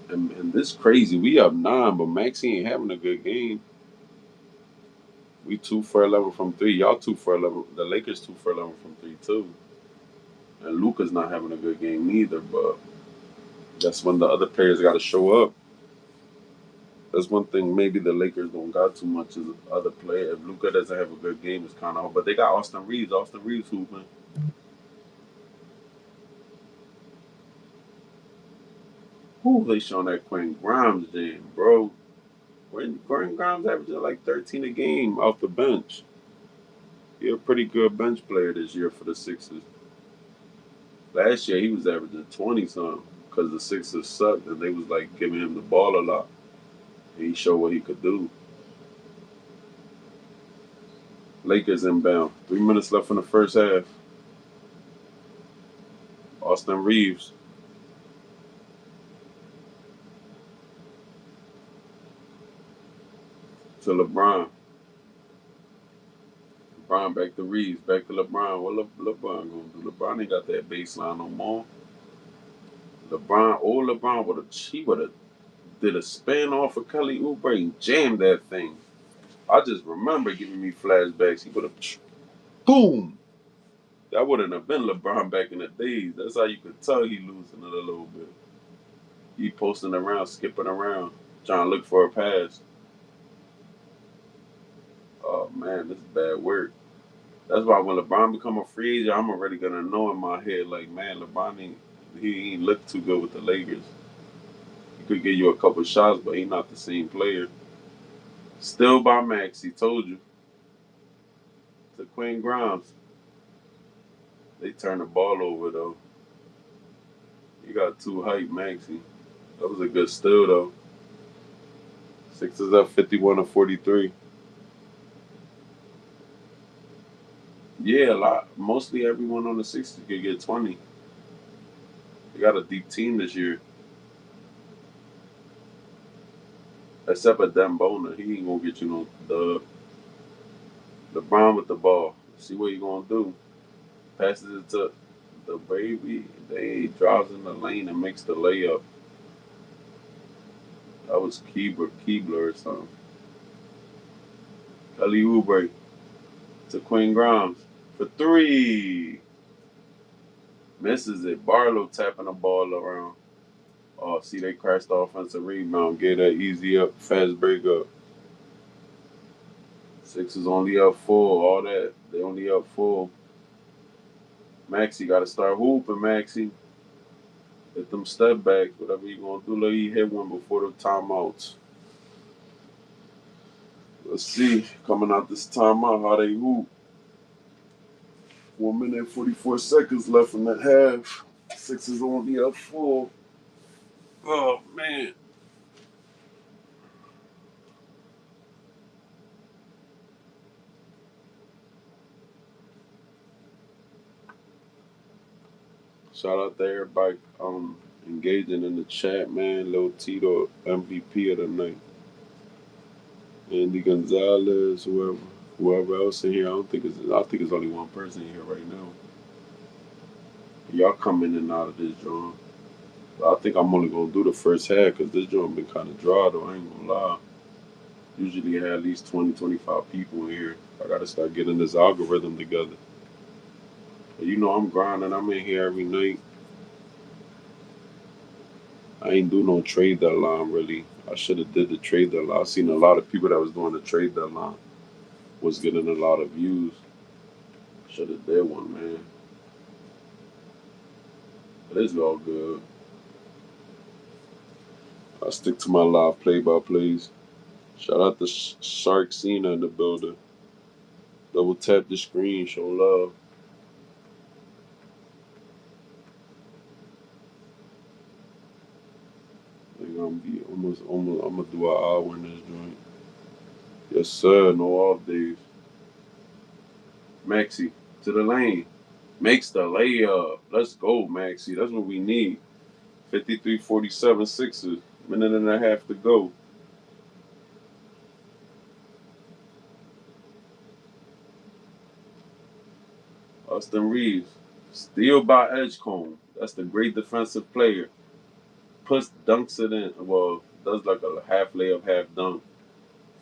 And this crazy. We up 9, but Maxey ain't having a good game. We 2 for 11 from three. Y'all 2 for 11. The Lakers 2 for 11 from three too. And Luca's not having a good game neither. But that's when the other players got to show up. That's one thing. Maybe the Lakers don't got too much as other player. If Luca doesn't have a good game, it's kind of. But they got Austin Reeves. Austin Reeves hooping. Who they showing that Quinn Grimes game, bro? When Quinn Grimes averaging like 13 a game off the bench. He's a pretty good bench player this year for the Sixers. Last year he was averaging 20 something because the Sixers sucked and they was like giving him the ball a lot. And he showed what he could do. Lakers inbound. 3 minutes left in the first half. Austin Reeves to LeBron. LeBron back to Reeves. Back to LeBron. What LeBron gonna do? LeBron ain't got that baseline no more. LeBron would have did a spin off of Kelly Oubre and jammed that thing. I just remember giving me flashbacks. He would have boom. That wouldn't have been LeBron back in the days. That's how you could tell he losing it a little bit. He posting around, skipping around, trying to look for a pass. Oh man, this is bad work. That's why when LeBron become a free agent, I'm already gonna know in my head like, man, he ain't look too good with the Lakers. He could give you a couple shots, but he not the same player. Still by Max, he told you. To Quinn Grimes. They turned the ball over though. He got too hype, Maxie. That was a good steal though. Sixers up 51-43. Yeah, a lot. Mostly everyone on the Sixers could get 20. They got a deep team this year, except for Dembona. He ain't gonna get you no dub. LeBron with the ball. See what he gonna do. Passes it to the baby. They drives in the lane and makes the layup. That was Keebler or something. Kelly Oubre to Quinn Grimes for three. Misses it. Barlow tapping the ball around. Oh, see, they crashed the offensive rebound. Get that easy up, fast break up. Sixers only up four. All that. They only up four. Maxie got to start hooping, Maxie. Hit them step backs, whatever you going to do. Let you hit one before the timeouts. Let's see, coming out this timeout, how they hoop. 1 minute and 44 seconds left in that half. Sixers only up four. Oh man. Shout out to everybody engaging in the chat, man. Lil Tito, MVP of the night. Andy Gonzalez, whoever else in here. I think it's only one person in here right now. Y'all coming in and out of this joint. I think I'm only gonna do the first half because this joint been kind of dry though. I ain't gonna lie. Usually I have at least 20, 25 people in here. I gotta start getting this algorithm together. But you know I'm grinding. I'm in here every night. I ain't do no trade deadline really. I should have did the trade deadline. I seen a lot of people that was doing the trade deadline was getting a lot of views. Should have did one, man. But it's all good. I stick to my live play-by-plays. Shout out to Shark Cena in the building. Double tap the screen, show love. Like I'm be almost. I'm gonna do an hour in this joint. Yes, sir. No off days. Maxi to the lane. Makes the layup. Let's go, Maxi. That's what we need. 53-47 Sixers. Minute and a half to go. Austin Reeves. Steal by Edgecombe. That's the great defensive player. Puts dunks it in. Well, does like a half layup, half dunk.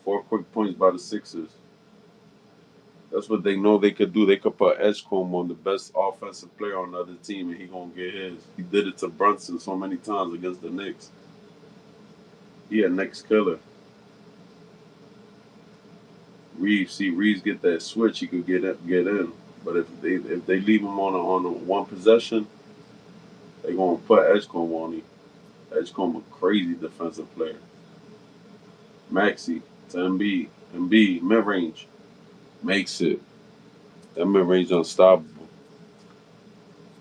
4 quick points by the Sixers. That's what they know they could do. They could put Edgecombe on the best offensive player on the other team, and he gonna get his. He did it to Brunson so many times against the Knicks. He a Knicks killer. Reeves, see Reeves get that switch, he could get in. But if they leave him on a one possession, they gonna put Edgecombe on him. Edgecombe a crazy defensive player. Maxi to Embiid. Embiid mid range makes it. That mid range unstoppable.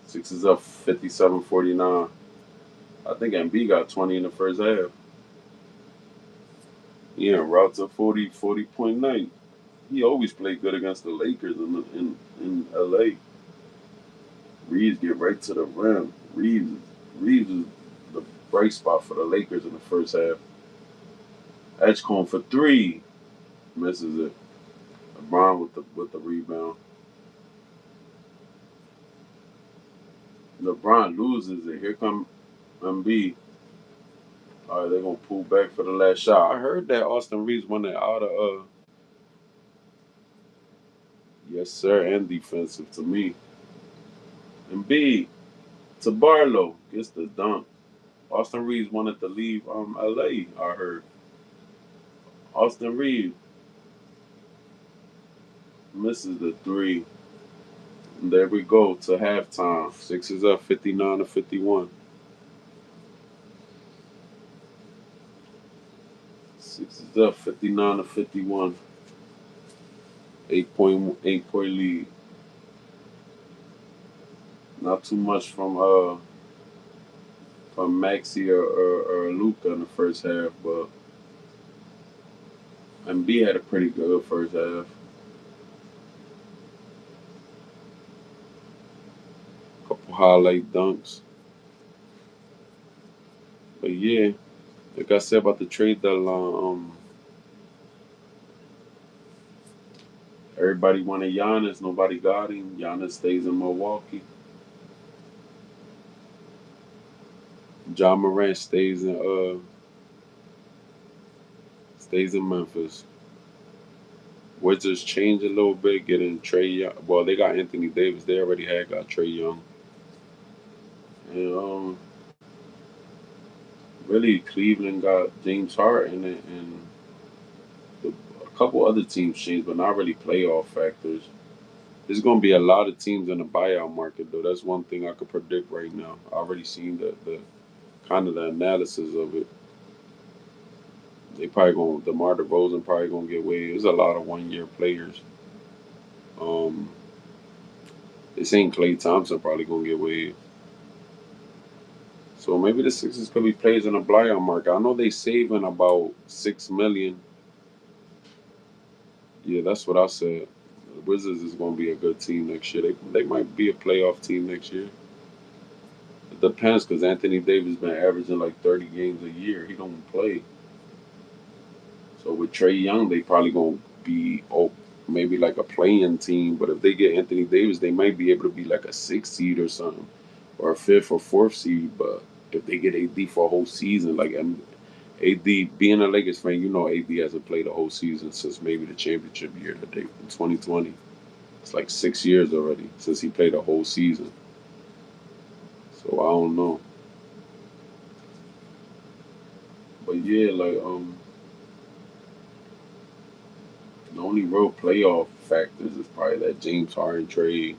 Sixers up 57-49. I think Embiid got 20 in the first half. Yeah, route to 40 point night. He always played good against the Lakers in LA. Reeves get right to the rim. Reeves is the bright spot for the Lakers in the first half. Edgecombe for three. Misses it. LeBron with the rebound. LeBron loses it. Here come Embiid. All right, they're gonna pull back for the last shot. I heard that Austin Reeves won it out of yes sir, and defensive to me. Embiid to Barlow gets the dunk. Austin Reeves wanted to leave LA, I heard. Austin Reeves misses the three. And there we go to halftime. Sixers up 59-51. Sixers up 59-51. 8 point lead. Not too much from Maxi or Luca in the first half, but MB had a pretty good first half. Couple highlight dunks. But yeah, like I said about the trade deadline, everybody wanted Giannis, nobody got him. Giannis stays in Milwaukee. John Morant stays in Memphis. Wizards change a little bit, getting Trey Young. Well, they got Anthony Davis. They already had got Trey Young, and really Cleveland got James Harden and a couple other teams changed, but not really playoff factors. There's going to be a lot of teams in the buyout market, though. That's one thing I could predict right now. I already seen the kind of the analysis of it. They probably going DeMar DeRozan probably going to get waived. There's a lot of 1 year players. Um, They saying Klay Thompson probably gonna get waived. So maybe the Sixers could be plays in a buyout market. I know they saving about 6 million. Yeah, that's what I said. The Wizards is gonna be a good team next year. They might be a playoff team next year. It depends because Anthony Davis been averaging like 30 games a year. He don't play. So with Trey Young, they probably gonna be maybe like a playing team. But if they get Anthony Davis, they might be able to be like a sixth seed or something, or a fifth or fourth seed. But if they get AD for a whole season, like AD being a Lakers fan, you know AD hasn't played a whole season since maybe the championship year that they in 2020. It's like 6 years already since he played a whole season. So I don't know. But yeah, like the only real playoff factors is probably that James Harden trade.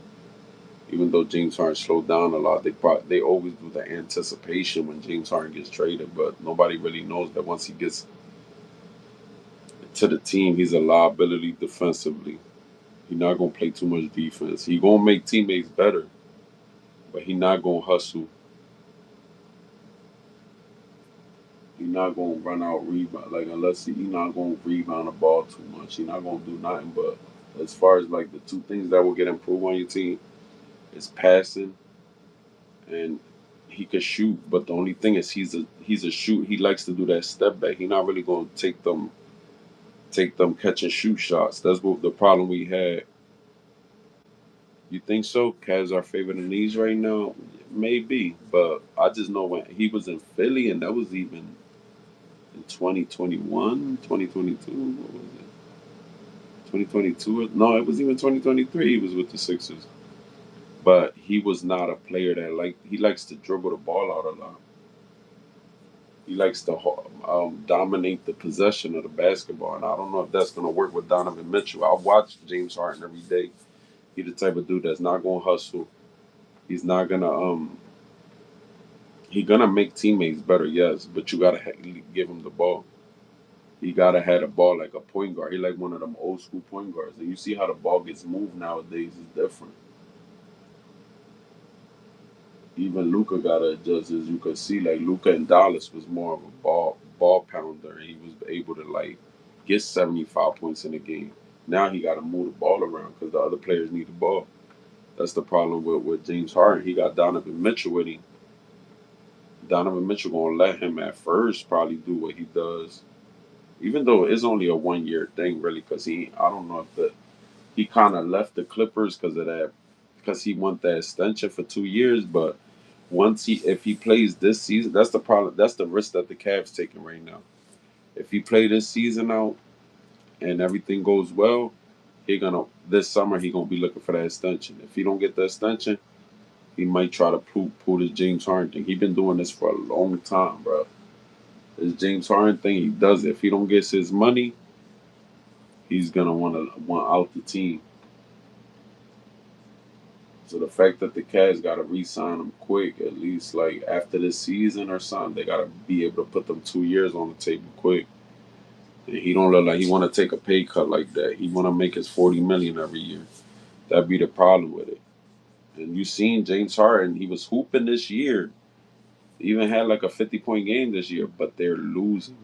Even though James Harden slowed down a lot, they always do the anticipation when James Harden gets traded, but nobody really knows that once he gets to the team, he's a liability defensively. He's not gonna play too much defense. He gonna make teammates better, but he not gonna hustle. He not gonna run out rebound like unless he not gonna rebound the ball too much. He not gonna do nothing. But as far as like the two things that will get improved on your team is passing and he could shoot. But the only thing is he's a shoot. He likes to do that step back. He not really gonna take them catch and shoot shots. That's what the problem we had. You think so? Cavs are favored in these right now? Maybe, but I just know when he was in Philly, and that was even in 2021, 2022. What was it? 2022? No, it was even 2023. He was with the Sixers, but he was not a player that he likes to dribble the ball out a lot. He likes to dominate the possession of the basketball, and I don't know if that's going to work with Donovan Mitchell. I watch James Harden every day. He's the type of dude that's not going to hustle. He's not gonna he gonna make teammates better, yes, but you gotta give him the ball. He gotta have the ball like a point guard. He like one of them old school point guards, and you see how the ball gets moved nowadays is different. Even Luca gotta adjust, as you can see. Like Luca in Dallas was more of a ball pounder, and he was able to like get 75 points in a game. Now he gotta move the ball around because the other players need the ball. That's the problem with James Harden. He got Donovan Mitchell with him. Donovan Mitchell gonna let him at first probably do what he does, even though it's only a 1 year thing really, because I don't know if he kind of left the Clippers because of that, because he want that extension for 2 years. But if he plays this season, that's the problem. That's the risk that the Cavs taking right now. If he play this season out and everything goes well, he gonna this summer he gonna be looking for that extension. If he don't get the extension, he might try to pull this James Harden thing. He been doing this for a long time, bro. This James Harden thing, he does it. If he don't get his money, he's gonna want out the team. So the fact that the Cavs got to re-sign him quick, at least like after this season or something, they got to be able to put them 2 years on the table quick. And he don't look like he want to take a pay cut like that. He want to make his 40 million every year. That'd be the problem with it. And you seen James Harden, he was hooping this year. He even had like a 50-point game this year, but they're losing.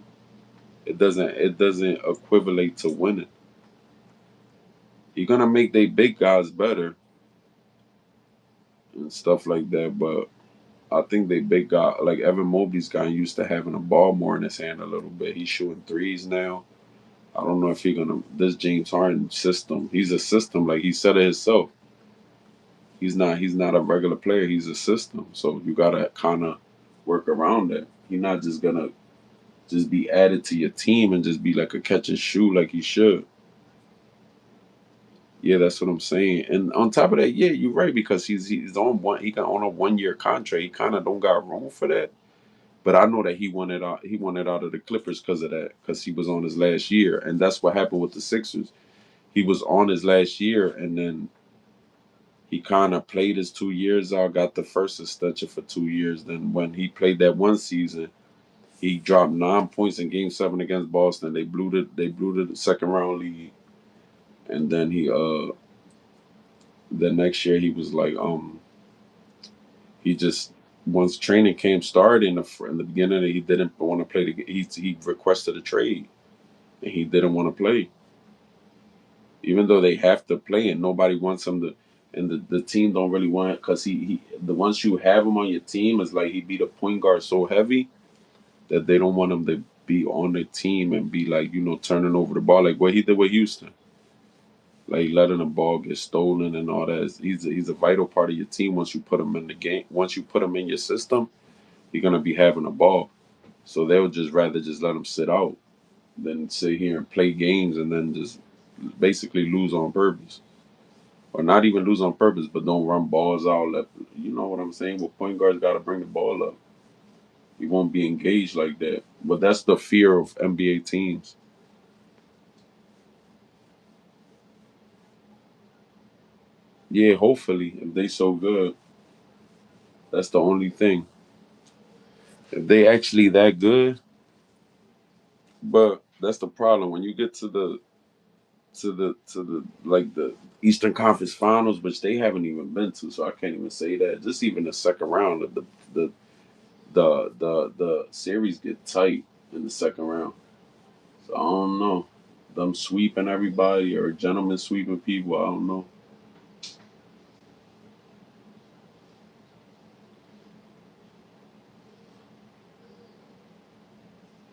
It doesn't equivalent to winning. You're gonna make they big guys better and stuff like that, but I think they big guy like Evan Mobley's gotten used to having a ball more in his hand a little bit. He's shooting threes now. I don't know if he's gonna this James Harden system. He's a system, like he said it himself. He's not a regular player, he's a system. So you gotta kinda work around that. He's not just gonna just be added to your team and just be like a catch and shoot like he should. Yeah, that's what I'm saying. And on top of that, yeah, you're right because he's on one. He got on a 1 year contract. He kind of don't got room for that. But I know that he wanted out. He wanted out of the Clippers because of that. Because he was on his last year, and that's what happened with the Sixers. He was on his last year, and then he kind of played his 2 years out. Got the first extension for 2 years. Then when he played that one season, he dropped 9 points in Game 7 against Boston. They blew the second round lead, and then he The next year he was like, he just once training camp started in the beginning, he didn't want to play the. He requested a trade, and he didn't want to play, even though they have to play, and nobody wants him to. And the team don't really want it because he the once you have him on your team, it's like he be the point guard so heavy that they don't want him to be on the team and be like, turning over the ball like what he did with Houston, like letting the ball get stolen and all that. He's a vital part of your team once you put him in the game. Once you put him in your system, you're gonna be having a ball. So they would just rather just let him sit out than sit here and play games and then just basically lose on purpose. Or not even lose on purpose, but don't run balls out. You know what I'm saying? Well, point guards got to bring the ball up. He won't be engaged like that. But that's the fear of NBA teams. Yeah, hopefully, if they so good, that's the only thing. If they actually that good, but that's the problem when you get to the like the Eastern Conference Finals, which they haven't even been to, so I can't even say that. Just even the second round of the the series get tight in the second round. So I don't know. Them sweeping everybody or gentlemen sweeping people, I don't know.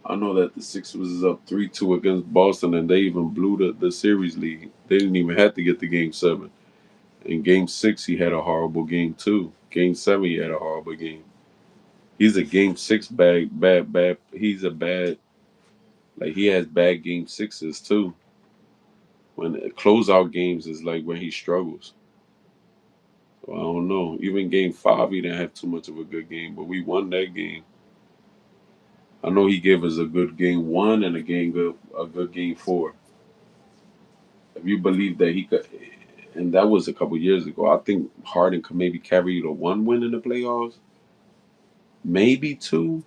I know that the Sixers was up 3-2 against Boston and they even blew the series lead. They didn't even have to get to game seven. In game six he had a horrible game too. Game seven he had a horrible game. He's a game six bad. He's a bad, like he has bad game sixes too. When closeout games is like when he struggles. So I don't know. Even game five, he didn't have too much of a good game, but we won that game. I know he gave us a good game one and a good game four. If you believe that he could, and that was a couple years ago. I think Harden could maybe carry you to one win in the playoffs, maybe two,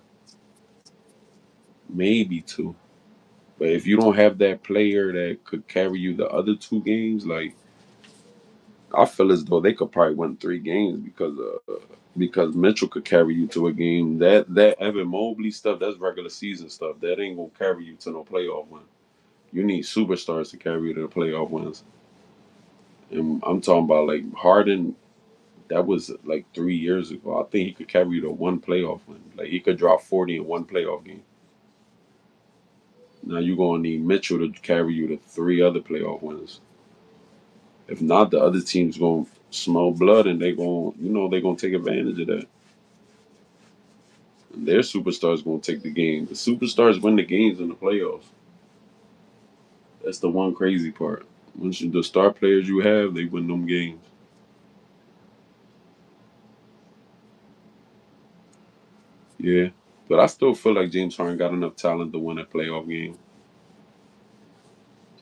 maybe two. But if you don't have that player that could carry you the other two games, like I feel as though they could probably win three games because Mitchell could carry you to a game. That Evan Mobley stuff, that's regular season stuff. That ain't gonna carry you to no playoff win. You need superstars to carry you to the playoff wins. And I'm talking about like Harden. That was like 3 years ago. I think he could carry you to one playoff win. Like he could drop 40 in one playoff game. Now you're gonna need Mitchell to carry you to three other playoff wins. If not, the other team's gonna smell blood and they're gonna take advantage of that. And their superstars gonna take the game. The superstars win the games in the playoffs. That's the one crazy part. The star players you have, they win them games. Yeah, but I still feel like James Harden got enough talent to win a playoff game.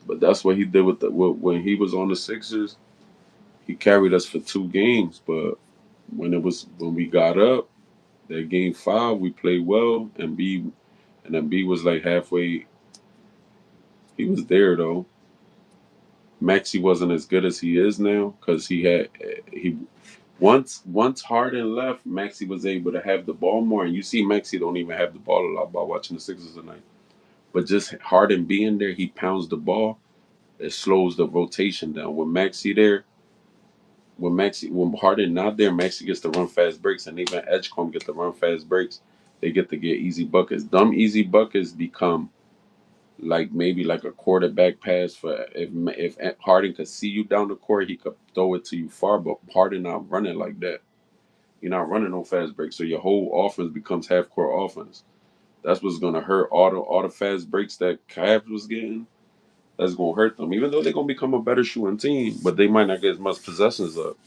But that's what he did when he was on the Sixers. He carried us for two games. But when we got up, that game five, we played well, and B was like halfway. He was there though. Maxi wasn't as good as he is now because he once Harden left, Maxi was able to have the ball more, and you see Maxi don't even have the ball a lot by watching the Sixers tonight. But just Harden being there, he pounds the ball. It slows the rotation down. When Harden not there, Maxi gets to run fast breaks, and even Edgecombe get to run fast breaks. They get to get easy buckets. Dumb easy buckets become like maybe like a quarterback pass for if Harden could see you down the court, he could throw it to you far. But Harden not running like that. You're not running no fast breaks, so your whole offense becomes half court offense. That's what's gonna hurt all the fast breaks that Cavs was getting. That's gonna hurt them, even though they're gonna become a better shooting team, but they might not get as much possessions up.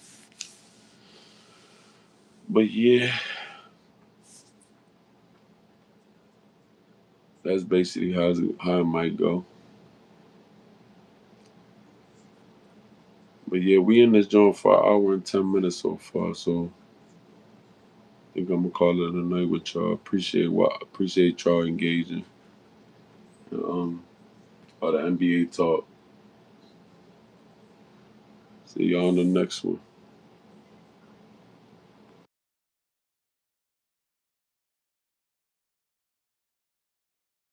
But yeah, that's basically how it might go. But yeah, we in this joint for an hour and 10 minutes so far, so I think I'm gonna call it a night with y'all. Appreciate y'all engaging. All the NBA talk. See y'all on the next one.